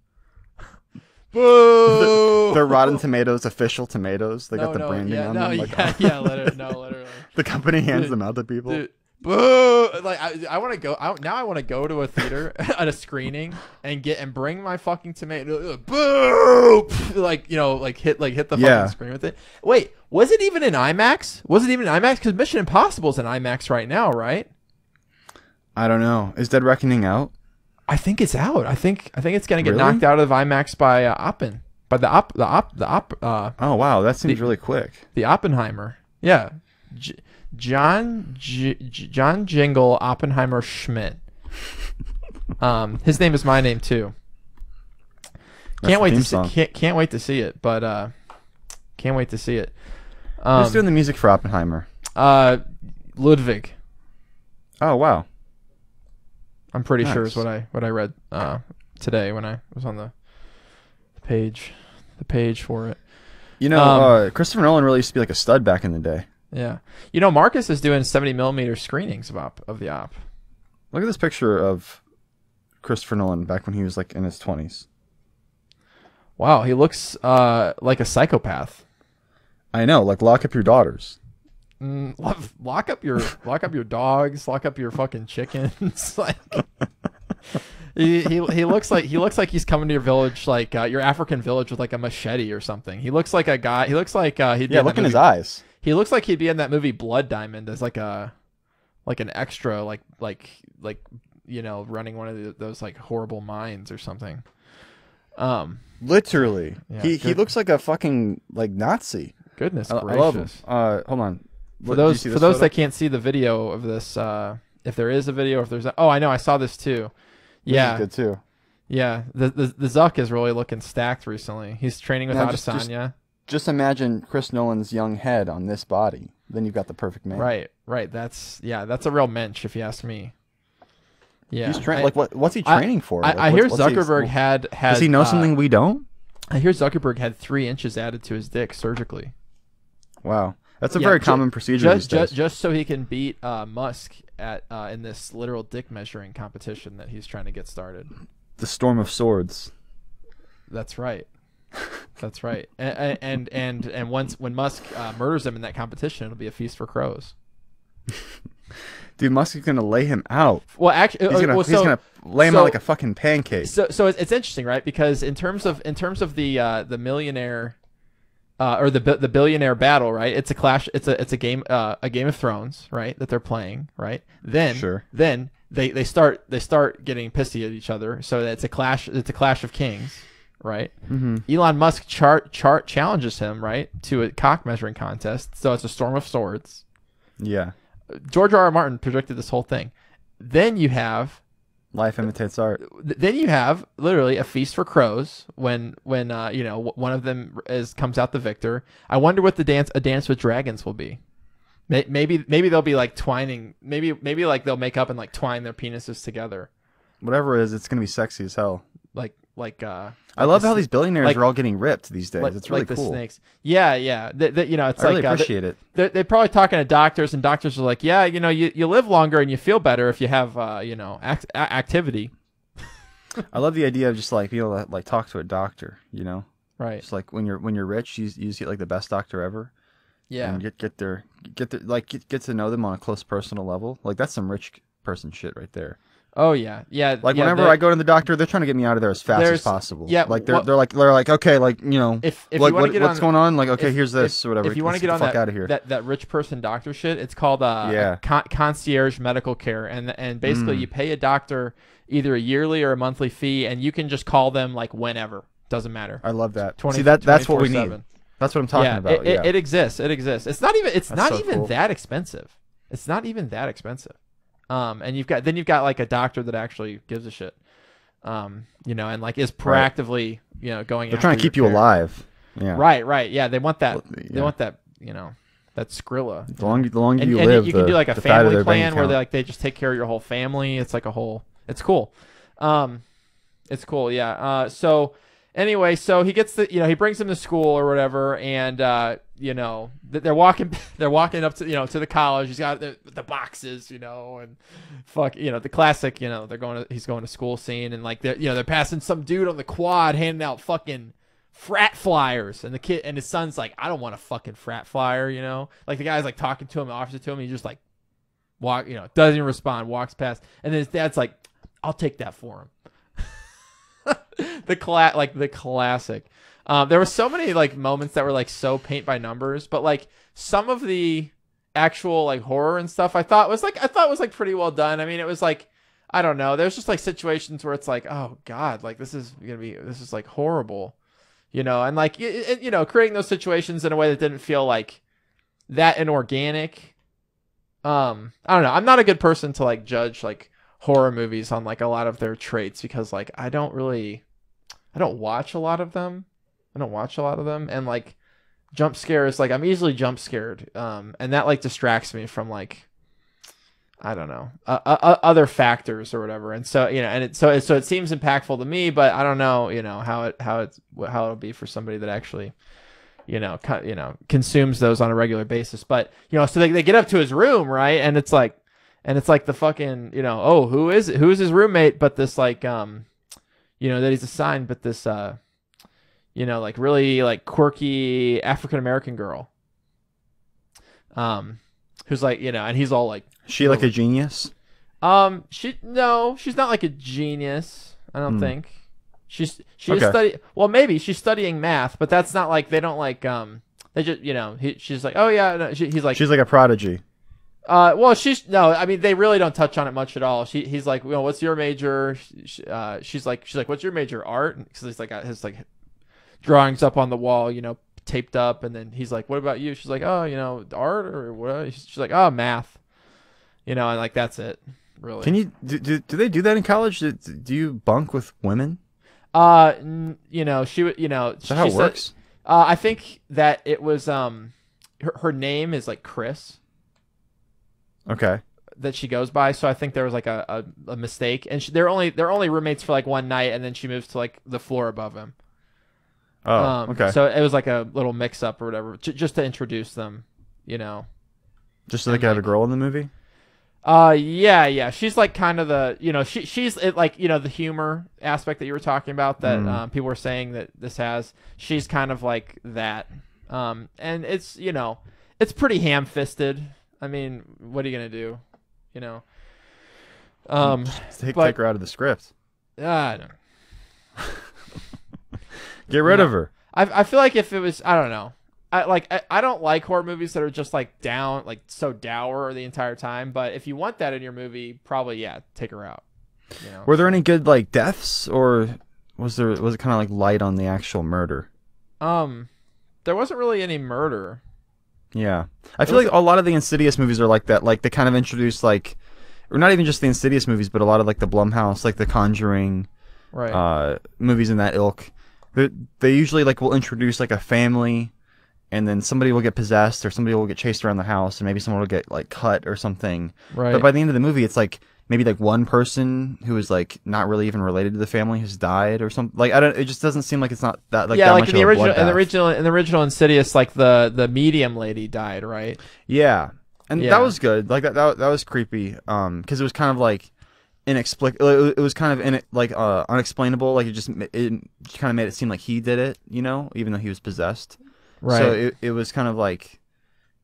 Boo!
They're Rotten Tomatoes official tomatoes. They got the branding on them. Like,
literally.
The company hands them out to people.
Dude, boo! Like I want to go. Now I want to go to a theater at a screening and bring my fucking tomato. Boo! Like you know, like hit the fucking screen with it. Wait, was it even in IMAX? Was it even in IMAX? Because Mission Impossible is in IMAX right now, right?
I don't know. Is Dead Reckoning out?
I think it's out. I think it's gonna get knocked out of IMAX by Oppen. By the op.
Oh wow, that seems really quick.
The Oppenheimer. Yeah. John Jingle Oppenheimer Schmidt. His name is my name too. Can't wait to see it, but can't wait to see it.
Who's doing the music for Oppenheimer?
Ludwig.
Oh wow.
I'm pretty sure is what I read today when I was on the page for it.
You know, Christopher Nolan really used to be like a stud back in the day.
Yeah. You know, Marcus is doing 70mm screenings of the op.
Look at this picture of Christopher Nolan back when he was like in his 20s.
Wow, he looks like a psychopath. I
know, like lock up your daughters.
Lock up your dogs, lock up your fucking chickens. Like he looks like he's coming to your village, like your African village, with like a machete or something. He looks like a guy. He looks like he'd be
look in his eyes.
He looks like he'd be in that movie Blood Diamond as like an extra, like you know, running one of those like horrible mines or something.
Literally,
yeah,
he looks like a fucking like Nazi.
Goodness gracious!
I love him. Hold on.
For those that can't see the video of this, if there is a video, I know I saw this too. Yeah,
this is good too.
Yeah, the Zuck is really looking stacked recently. He's training with Adesanya.
Just imagine Chris Nolan's young head on this body. Then you've got the perfect man.
Right. That's a real mensch, if you ask me. Yeah,
he's like what's he training for?
I hear Zuckerberg had.
Does he know something we don't?
I hear Zuckerberg had 3 inches added to his dick surgically.
Wow. That's a very common procedure these days.
Just so he can beat Musk at in this literal dick measuring competition that he's trying to get started.
The Storm of Swords.
That's right. That's right. And when Musk murders him in that competition, it'll be a feast for crows.
Dude, Musk is gonna lay him out.
Well, actually,
he's gonna lay him out like a fucking pancake.
So it's interesting, right? Because in terms of the millionaire. Or the billionaire battle, right? It's a clash. It's a Game of Thrones, right? That they're playing, right? Then they start getting pissy at each other. So it's a clash. It's a clash of kings, right?
Mm-hmm.
Elon Musk challenges him, right, to a cock measuring contest. So it's a storm of swords.
Yeah.
George R. R. Martin predicted this whole thing. Then you have.
Life imitates art.
Then you have literally a feast for crows when you know, one of them comes out the victor. I wonder what a dance with dragons will be. Maybe they'll be like twining. Maybe like they'll make up and like twine their penises together.
Whatever it is, it's gonna be sexy as hell. I love how these billionaires are all getting ripped these days. It's really cool.
The snakes. Yeah. You know, it's
I really appreciate it.
They're probably talking to doctors, and doctors are like, yeah, you know, you live longer and you feel better if you have you know, activity.
I love the idea of just like, you know, like talk to a doctor, you know,
right?
It's like when you're rich, you just get like the best doctor ever.
Yeah,
and get to know them on a close personal level. Like that's some rich person shit right there.
Oh yeah, yeah.
Like
yeah,
whenever I go to the doctor, they're trying to get me out of there as fast as possible.
Yeah,
like they're like okay, like
if
like
you want to get
what's
on,
going on? Like okay, here's this or whatever.
If you want to get on
out of here.
that rich person doctor shit, it's called concierge medical care, and basically you pay a doctor either a yearly or a monthly fee, and you can just call them like whenever. Doesn't matter.
I love that. See that's what we need. That's what I'm talking about.
It exists. It exists. It's not even
cool.
that expensive. It's not even that expensive. And you've got like a doctor that actually gives a shit. You know, and like is proactively, you know, going.
They're trying to keep you alive. Yeah.
Right. Yeah, they want that. They want that. You know, that Skrilla.
The longer you
and
live,
you can do like a family plan where they just take care of your whole family. It's like a whole. It's cool. It's cool. Yeah. So anyway, so he gets he brings him to school or whatever, and you know, they're walking up to, you know, to the college. He's got the boxes, you know, and fuck, you know, the classic, you know, he's going to school scene, and like they're passing some dude on the quad handing out fucking frat flyers, and the kid and his son's like, I don't want a fucking frat flyer, you know, like the guy's like talking to him, offers it to him, and he just like doesn't even respond, walks past, and then his dad's like, I'll take that for him. the classic. There were so many like moments that were like so paint by numbers, but like some of the actual like horror and stuff I thought was like pretty well done. I mean, it was like, I don't know, there's just like situations where it's like, oh god, like this is like horrible, you know, and like you know, creating those situations in a way that didn't feel like that inorganic. I don't know. I'm not a good person to like judge like horror movies on like a lot of their traits, because like I don't watch a lot of them. And like jump scares, like I'm easily jump scared, and that like distracts me from like, I don't know, other factors or whatever. And so, you know, and so it seems impactful to me, but I don't know, you know, how it'll be for somebody that actually, you know, consumes those on a regular basis. But you know, so they get up to his room, right, and it's like the fucking, you know, oh, who's his roommate, but this like you know, that he's assigned, but this you know, like really like quirky African American girl, who's like, you know, and he's all like,
she like a genius?
She's not like a genius. I don't think she's well, maybe she's studying math, but that's not like, they don't like they just, you know, she's like, oh yeah, no, he's like,
she's like a prodigy.
Well, I mean, they really don't touch on it much at all. He's like, well, what's your major? She's like, what's your major? Art? Because he's like got his like drawings up on the wall, you know, taped up, and then he's like, what about you? She's like, oh, you know, art or what? She's like, oh, math, you know, and like that's it, really.
Can you do they do that in college? Do you bunk with women?
You know, you know,
is that how it works?
I think that it was her name is like Chris.
Okay.
That she goes by, so I think there was like a mistake, and they're only roommates for like one night, and then she moves to like the floor above him.
Oh, okay.
So it was like a little mix up or whatever, just to introduce them, you know.
Just so they could have a girl in the movie.
Yeah. She's like kind of the, you know, she's like, you know, the humor aspect that you were talking about that people were saying that this has. She's kind of like that, and it's, you know, it's pretty ham-fisted. I mean, what are you gonna do? You know.
Take her out of the script.
I don't know.
Get rid of her.
I feel like if it was, I don't know. I don't like horror movies that are just like down, like so dour the entire time. But if you want that in your movie, probably take her out. You know?
Were there any good like deaths, or was it kind of like light on the actual murder?
There wasn't really any murder.
Yeah, I feel like a lot of the Insidious movies are like that. Like they kind of introduce like, or not even just the Insidious movies, but a lot of like the Blumhouse, like the Conjuring,
right?
Movies in that ilk. They usually like will introduce like a family, and then somebody will get possessed, or somebody will get chased around the house, and maybe someone will get like cut or something.
Right.
But by the end of the movie, it's like maybe like one person who is like not really even related to the family has died or something. Like it just doesn't seem like it's not that like that
like
much
in the
of a
original,
bloodbath.
in the original Insidious, like the medium lady died, right?
Yeah, and that was good. Like that was creepy. Because it was kind of like inexplicable. It was kind of unexplainable. Like it kind of made it seem like he did it, you know, even though he was possessed.
Right.
So it was kind of like,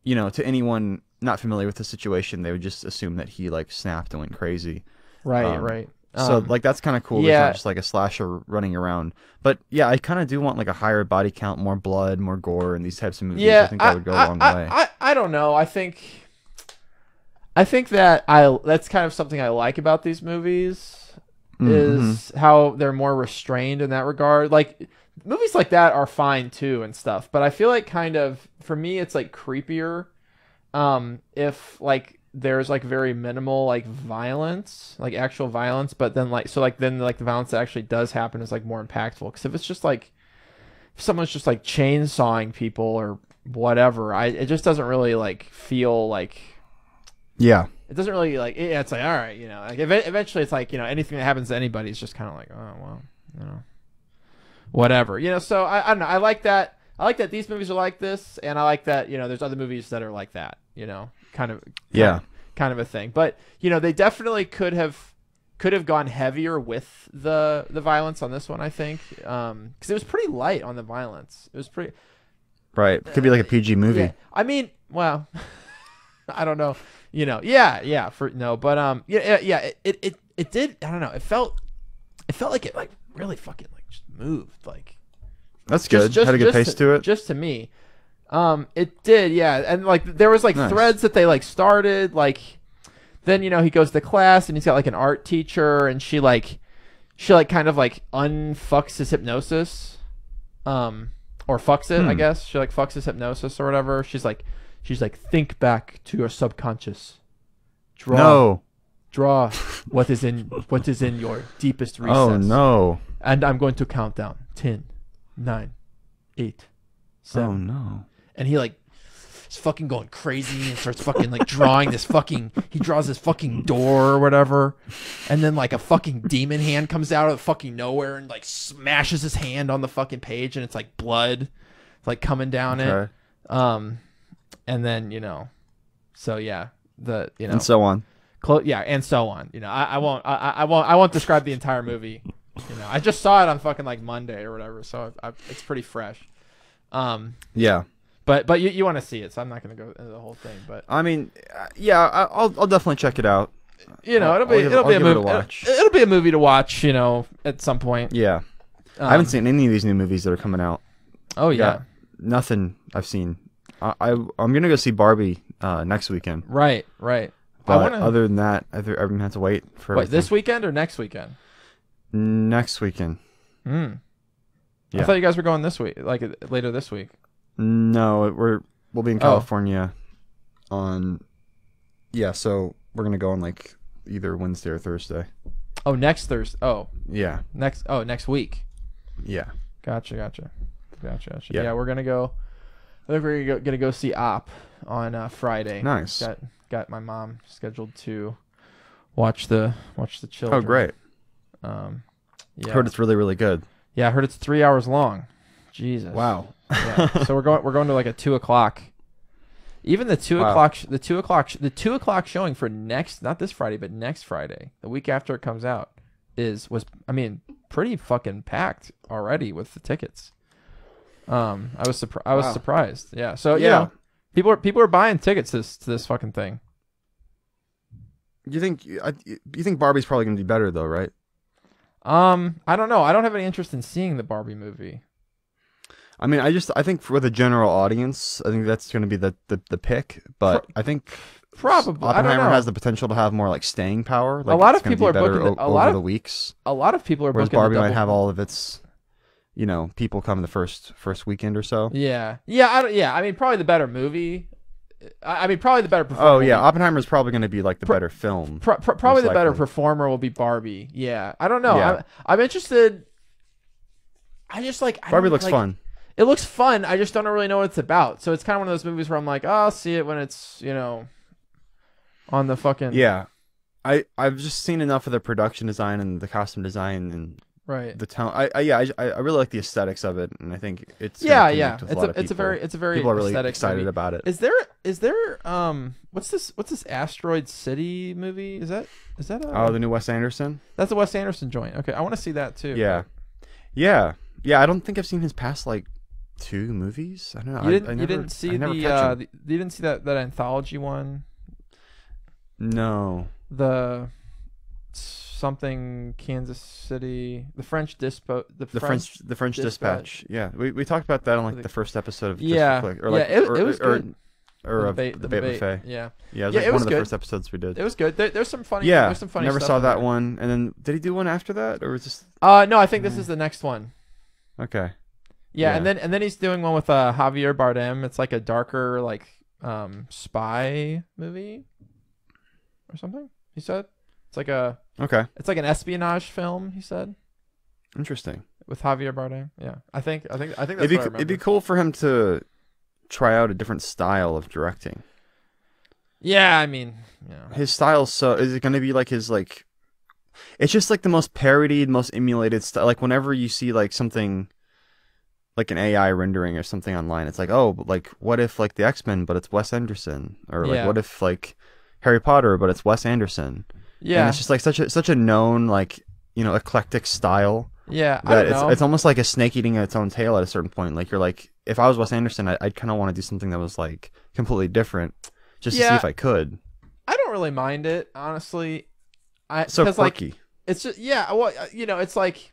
you know, to anyone not familiar with the situation, they would just assume that he like snapped and went crazy.
Right, right.
So like that's kind of cool.
Yeah.
There's not just like a slasher running around. But yeah, I kind of do want like a higher body count, more blood, more gore in these types of movies.
Yeah,
I think that would go a long way.
I don't know. I think that's kind of something I like about these movies is how they're more restrained in that regard. Like movies like that are fine too and stuff, but I feel like kind of for me it's like creepier if like there's like very minimal like violence, like actual violence, but then like then the violence that actually does happen is like more impactful. Because if it's just like if someone's just like chainsawing people or whatever, it just doesn't really like feel like
yeah.
It doesn't really like it's like all right, like eventually it's like anything that happens to anybody is just kind of like oh well, whatever, so I don't know. I like that these movies are like this, and I like that there's other movies that are like that, kind of a thing. But they definitely could have gone heavier with the violence on this one, I think, because it was pretty light on the violence. It was pretty
right. It could be like a PG movie.
Yeah. I mean, well, I don't know, but it did. I don't know. It felt like it like really fucking like just moved like.
That's good. Had a good pace to it.
Just to me. It did, yeah. And like there was like threads that they like started, like then he goes to class and he's got like an art teacher and she kind of like unfucks his hypnosis. Or fucks it, I guess. She like fucks his hypnosis or whatever. She's like think back to your subconscious. Draw what is in your deepest recess.
Oh no.
And I'm going to count down 10, 9, 8, 7.
Oh no.
And he like is fucking going crazy and starts fucking like drawing he draws this fucking door or whatever. And then like a fucking demon hand comes out of fucking nowhere and like smashes his hand on the fucking page and it's like blood like coming down it. And then, so yeah,
and so on.
And so on. I won't describe the entire movie. I just saw it on fucking like Monday or whatever, so it's pretty fresh.
Yeah.
But you want to see it, so I'm not going to go into the whole thing. But
I mean, yeah, I'll definitely check it out.
It'll be a movie. It'll be a movie to watch. At some point.
Yeah. I haven't seen any of these new movies that are coming out.
Oh yeah.
Nothing I've seen. I'm gonna go see Barbie next weekend.
Right.
But other than that, everyone has to wait for.
Wait, this weekend or next weekend?
Next weekend.
Yeah. I thought you guys were going this week, like later this week.
No, we'll be in California on. Yeah, so we're gonna go on like either Wednesday or Thursday.
Oh, next Thursday. Oh.
Yeah.
Next week.
Yeah.
Gotcha. Yeah, we're gonna go. I think we're gonna go see Op on Friday.
Nice.
Got my mom scheduled to watch the children.
Oh, great.
Yeah.
Heard it's really, really good.
Yeah, I heard it's 3 hours long. Jesus.
Wow.
Yeah. So we're going to like a 2:00. Even the 2:00 showing for not this Friday, but next Friday, the week after it comes out, was pretty fucking packed already with the tickets. I was surprised. Yeah. So people are buying tickets to this fucking thing.
You think Barbie's probably gonna be better though, right?
I don't know. I don't have any interest in seeing the Barbie movie.
I mean, I think for the general audience, I think that's gonna be the pick. But I think
probably
Oppenheimer has the potential to have more like staying power. Like
a lot of people are booking
over the weeks.
A lot of people are
whereas
booking.
Barbie might have all of its, people come the first weekend or so.
Yeah. I mean, probably the better movie. I mean, probably the better performer.
Oh yeah, Oppenheimer's probably going to be like the better film.
Probably the better performer will be Barbie. Yeah, I don't know. Yeah. I'm interested.
Barbie looks fun.
It looks fun. I just don't really know what it's about. So it's kind of one of those movies where I'm like, oh, I'll see it when it's on the fucking.
Yeah, I've just seen enough of the production design and the costume design and the tone. I really like the aesthetics of it, and I think it's
It's a very
people are really excited
movie.
about it.
Is there what's this Asteroid City movie? Is that
the new Wes Anderson?
That's a Wes Anderson joint. Okay, I want to see that too.
Yeah. I don't think I've seen his past like 2 movies. I don't know.
You didn't see you didn't see that anthology one?
No.
something Kansas City, the French
Dispatch. Yeah, we talked about that on like the first episode of
yeah,
Just for Click, or like
it was good.
Or
the
debate buffet.
Yeah,
it was like one of the first episodes we did.
It was good. There's some funny.
Yeah,
there's some funny
never
stuff
saw that
there.
one. And then did he do one after that, or was this?
No, I think this is the next one.
Okay.
Yeah, and then he's doing one with Javier Bardem. It's like a darker like spy movie or something. He said it's like an espionage film. He said.
Interesting.
With Javier Bardem. Yeah, I think that's what I remember.
It'd be cool for him to try out a different style of directing.
Yeah, I mean,
his style. So is it going to be like his like? It's just like the most parodied, most emulated style. Like whenever you see like something, like an AI rendering or something online, it's like, oh, like what if like the X-Men, but it's Wes Anderson, or like what if like Harry Potter, but it's Wes Anderson. Yeah, and it's just like such a known like eclectic style.
Yeah,
that it's almost like a snake eating its own tail at a certain point. Like you're like, if I was Wes Anderson, I'd kind of want to do something that was like completely different, just to see if I could.
I don't really mind it, honestly.
So quirky.
Like, it's just well, it's like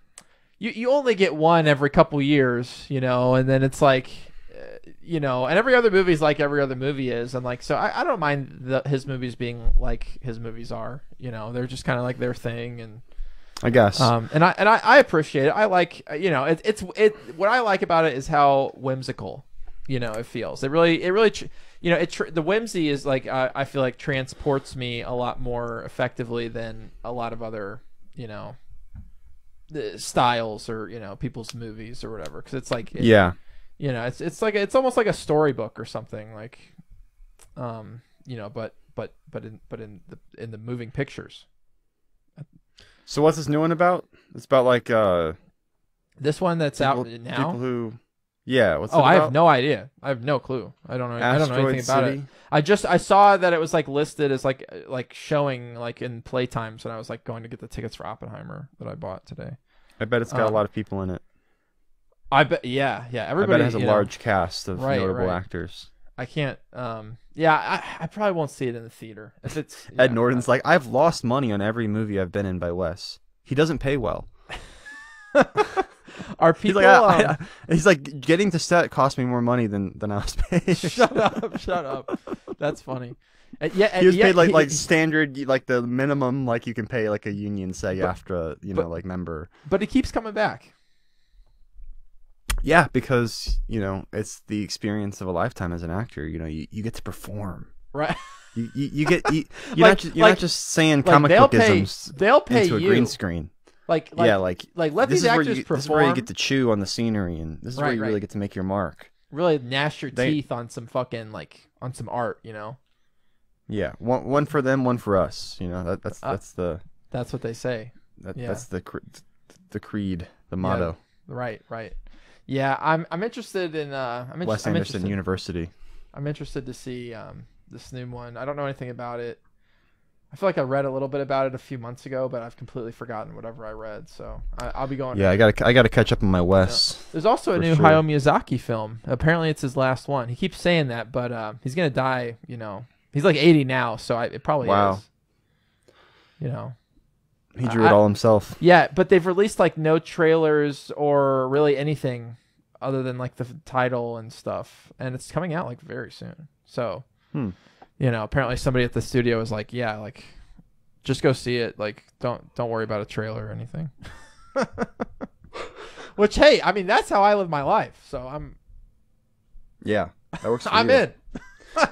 you only get one every couple years, and then it's like, and every other movie is like every other movie is, and like so I don't mind his movies being like his movies are, they're just kind of like their thing, and
I guess.
And I appreciate it. I like, it's what I like about it is how whimsical, it feels. It really, the whimsy is like, I feel like transports me a lot more effectively than a lot of other, the styles or, people's movies or whatever. Cause it's like, it's almost like a storybook or something like, but in the moving pictures.
So what's this new one about? It's about like
this one that's out now.
People who, what's it
I
about?
have no idea. I have no clue. I don't know anything about
City?
it. I saw that it was like listed as like showing like in playtimes, and I was like going to get the tickets for Oppenheimer that I bought today.
I bet it's got a lot of people in it.
I bet, yeah. Everybody
I bet it has a large cast of notable actors.
I can't. I probably won't see it in the theater. If it's
Ed Norton's like, I've lost money on every movie I've been in by Wes. He doesn't pay well.
Are people?
He's like, getting to set cost me more money than I was paid.
Shut up. That's funny.
He was paid like standard, like the minimum, like you can pay like a union SAG-AFTRA, like member.
But he keeps coming back.
Yeah, because it's the experience of a lifetime as an actor. You get to perform.
Right.
You get you're not just saying comic bookisms.
They'll pay
into a green screen.
Let these actors perform.
This is where you get to chew on the scenery, and this is where you really get to make your mark.
Really gnash your teeth on some fucking on some art,
Yeah, one for them, one for us. That's
what they say.
That's the creed, the motto.
Yeah, right. Yeah, I'm interested in
Wes Anderson University.
I'm interested to see this new one. I don't know anything about it. I feel like I read a little bit about it a few months ago, but I've completely forgotten whatever I read. So I'll be going.
Yeah, I gotta catch up on my Wes.
There's also a new Hayao Miyazaki film. Apparently, it's his last one. He keeps saying that, but he's gonna die. He's like 80 now, so it probably is.
He drew it all himself.
Yeah, but they've released like no trailers or really anything other than like the title and stuff, and it's coming out like very soon. So, apparently somebody at the studio was like, "Yeah, like, just go see it. Like, don't worry about a trailer or anything." Which, hey, I mean, that's how I live my life. So I'm.
Yeah, that works.
I'm in.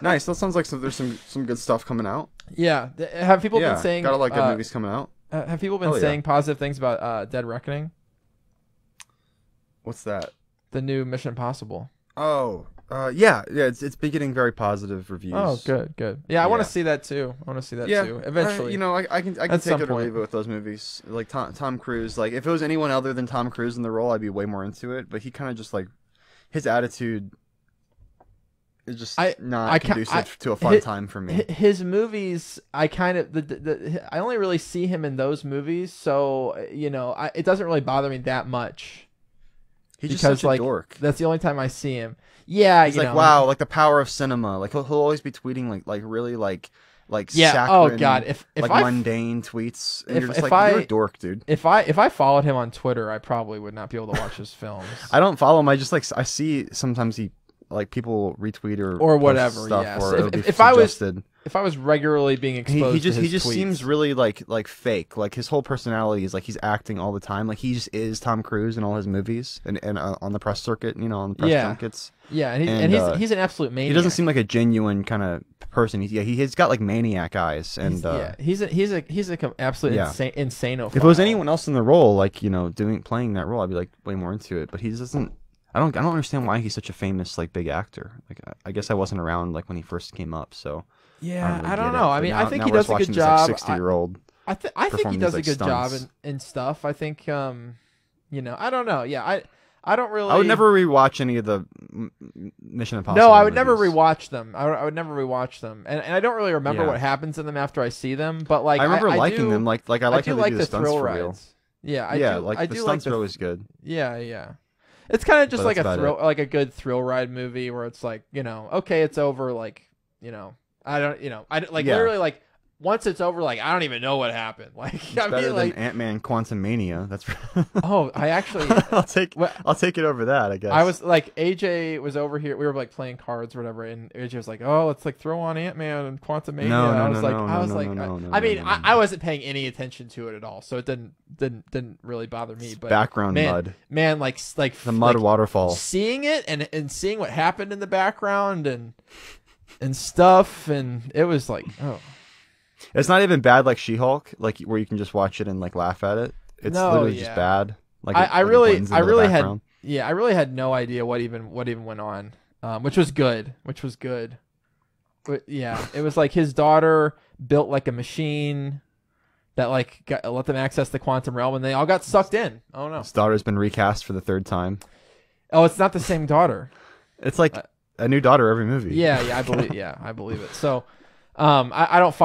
Nice. That sounds like there's some good stuff coming out.
Yeah. Have people been saying?
Got a lot of good movies coming out.
Have people been saying positive things about Dead Reckoning?
What's that?
The new Mission Impossible.
Oh, yeah. It's been getting very positive reviews.
Oh, good. Yeah, I want to see that too. Too. Eventually,
I can take it or leave it with those movies. Like Tom Cruise. Like if it was anyone other than Tom Cruise in the role, I'd be way more into it. But he kind of just like his attitude is just not conducive to a fun time for me.
His movies, I kind of I only really see him in those movies, so it doesn't really bother me that much.
He's just such a dork.
That's the only time I see him. Yeah,
he's like, wow, like the power of cinema. Like he'll always be tweeting like really like like
Yeah.
saccharine,
Oh God. If
like
I
mundane tweets, and
if
you're just
if
like, you're
I
a dork, dude.
if I followed him on Twitter, I probably would not be able to watch his films.
I don't follow him. I just like I see sometimes he like people retweet or
Or
post
whatever.
stuff,
Yeah.
or
So
it'll be
if I was regularly being exposed,
he just
to his
he just
tweets,
seems really like fake. Like his whole personality is like he's acting all the time. Like he just is Tom Cruise in all his movies and on the press circuit, on the press junkets.
Yeah, and he's an absolute maniac.
He doesn't seem like a genuine kind of person. He's got like maniac eyes, and
he's a absolute insane.
If it was anyone else in the role, like playing that role, I'd be like way more into it. But he doesn't. I don't understand why he's such a famous like big actor. Like I guess I wasn't around like when he first came up, so
yeah,
I
don't know. I mean, I think he does a good job.
60-year-old.
I think he does a good job in stuff. I think I don't know. Yeah, I don't really.
I would never rewatch any of the Mission Impossible.
No, I would
movies.
never rewatch them. I would never rewatch them, and I don't really remember what happens in them after I see them. But like,
I remember liking them. Like I like
do
how they
like
do
the
stunts
thrill
for
rides.
real.
Yeah,
I do. The stunts are always good.
Yeah. It's kind of just like a good thrill ride movie where it's like, okay, it's over. Like, literally like once it's over, like I don't even know what happened. Like,
it's better than Ant-Man Quantumania. That's
oh, I actually
I'll take it over that. I guess
I was like AJ was over here. We were like playing cards or whatever, and AJ was like, "Oh, let's like throw on Ant-Man and Quantumania." I wasn't paying any attention to it at all, so it didn't really bother me. But
background mud,
man, like
the mud waterfall,
seeing it and seeing what happened in the background and stuff, and it was like, oh.
It's not even bad like She-Hulk, like where you can just watch it and like laugh at it. It's literally just bad. Like
I really had no idea what even went on, which was good. But yeah, it was like his daughter built like a machine that like let them access the quantum realm, and they all got sucked in. Oh no,
his daughter's been recast for the 3rd time.
Oh, it's not the same daughter.
It's like a new daughter every movie.
Yeah, I believe it. So. I don't.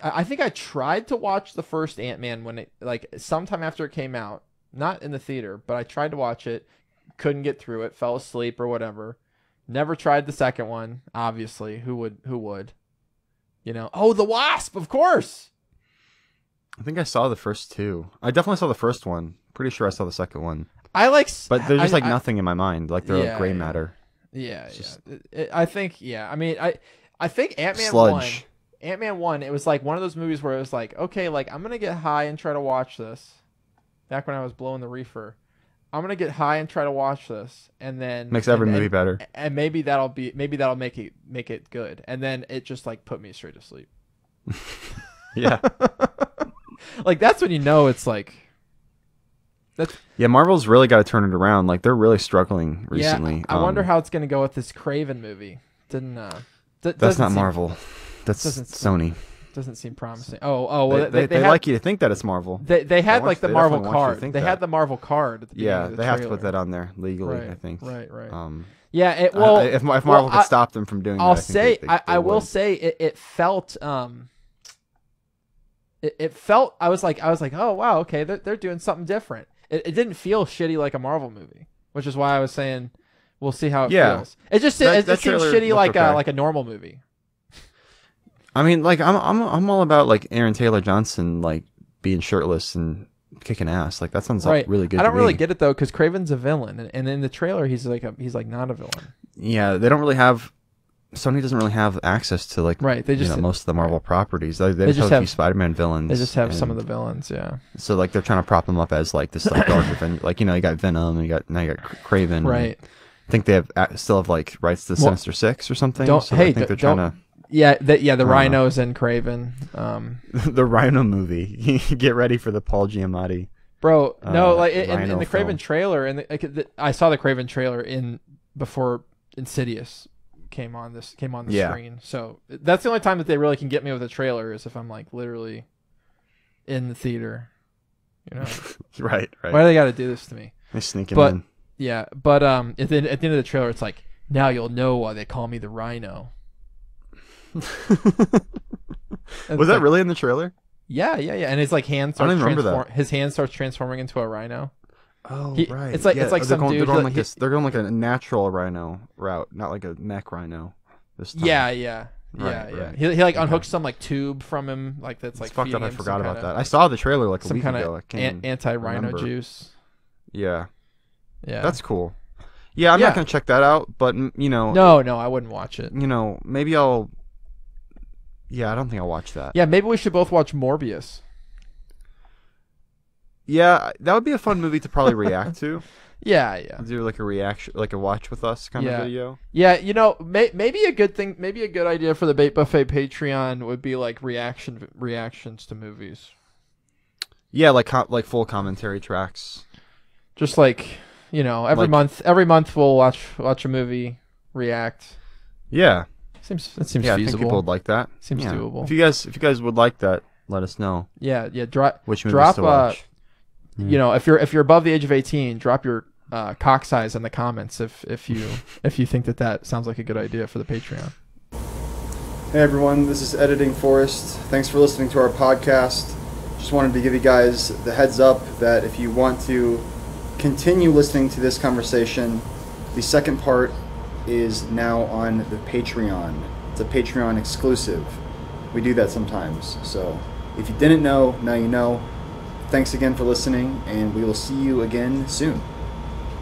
I think I tried to watch the first Ant-Man when it like sometime after it came out, not in the theater, but I tried to watch it, couldn't get through it, fell asleep or whatever. Never tried the second one. Obviously, who would? Oh, the Wasp, of course.
I think I saw the first 2. I definitely saw the first one. Pretty sure I saw the second one.
But
there's just nothing in my mind. Like they're like gray matter.
Yeah. I think. I mean, I think Ant-Man
Sludge.
1. Ant-Man 1. It was like one of those movies where it was like, okay, like I'm gonna get high and try to watch this. Back when I was blowing the reefer, I'm gonna get high and try to watch this, and then
makes every movie better.
And maybe that'll make it good. And then it just like put me straight to sleep.
Yeah.
Like that's when it's like.
Yeah, Marvel's really got to turn it around. Like they're really struggling recently.
Yeah, I wonder how it's going to go with this Craven movie.
That's not Marvel. That's Sony.
Doesn't seem promising. Well,
they like you to think that it's Marvel.
They had like the Marvel card. They had the Marvel card. At the beginning of the
have to put that on there legally.
Right,
I think.
Right.
Yeah. If Marvel could stop them from doing that,
I will say it felt. It felt. I was like, oh wow, okay, they're doing something different. It didn't feel shitty like a Marvel movie, which is why I was saying we'll see how it feels. It just seems shitty like a normal movie.
I mean, like I'm all about like Aaron Taylor Johnson like being shirtless and kicking ass. Like that sounds really good.
I don't really get it though because Craven's a villain, and in the trailer he's like not a villain.
Yeah, Sony doesn't really have access to like
they just
most of the Marvel properties. They just have a few Spider-Man villains.
They just have some of the villains, yeah.
So like they're trying to prop them up as like this like darker Venom. Like you got Venom, and you got Craven.
Right.
I think they still have like rights to Sinister Six or something.
I think they're trying to. Yeah, the Rhino's and Craven.
The Rhino movie. Get ready for the Paul Giamatti.
Bro, no, like in the Craven
film.
trailer, and I saw the Craven trailer before Insidious came on the screen. So that's the only time that they really can get me with a trailer is if I'm like literally in the theater.
Right.
Why do they got to do this to me?
They sneak in.
Yeah, but at the end of the trailer, it's like now you'll know why they call me the Rhino.
Was that really in the trailer?
Yeah, and his like hand starts his hand starts transforming into a rhino.
Oh, right.
It's like some dude.
They're going like a natural rhino route, not like a mech rhino. This time.
Yeah.
Right.
He like unhooks some like tube from him, like that's like
it's fucked up. I
him
forgot
some
about
kinda,
that. I saw the trailer like a
some
week
kind
ago. I
of
can't
anti-rhino
remember.
juice.
Yeah.
Yeah.
That's cool. Yeah, I'm not gonna check that out, but
No, I wouldn't watch it.
Maybe I'll. Yeah, I don't think I'll watch that.
Yeah, maybe we should both watch Morbius.
Yeah, that would be a fun movie to probably react to.
Yeah.
Do like a reaction, like a watch with us kind of video.
Yeah, maybe a good thing, maybe a good idea for the Bait Buffet Patreon would be like reactions to movies.
Yeah, like full commentary tracks.
Just like every month we'll watch a movie, react.
Yeah,
seems
yeah,
feasible.
I think people would like that.
Seems doable.
If you guys would like that, let us know.
Yeah.
Which movies to watch.
If you're above the age of 18, drop your cock size in the comments if you think that sounds like a good idea for the Patreon.
Hey everyone, this is Editing Forest. Thanks for listening to our podcast. Just wanted to give you guys the heads up that if you want to continue listening to this conversation, the second part is now on the Patreon. It's a Patreon exclusive. We do that sometimes. So if you didn't know, now you know. Thanks again for listening, and we will see you again soon.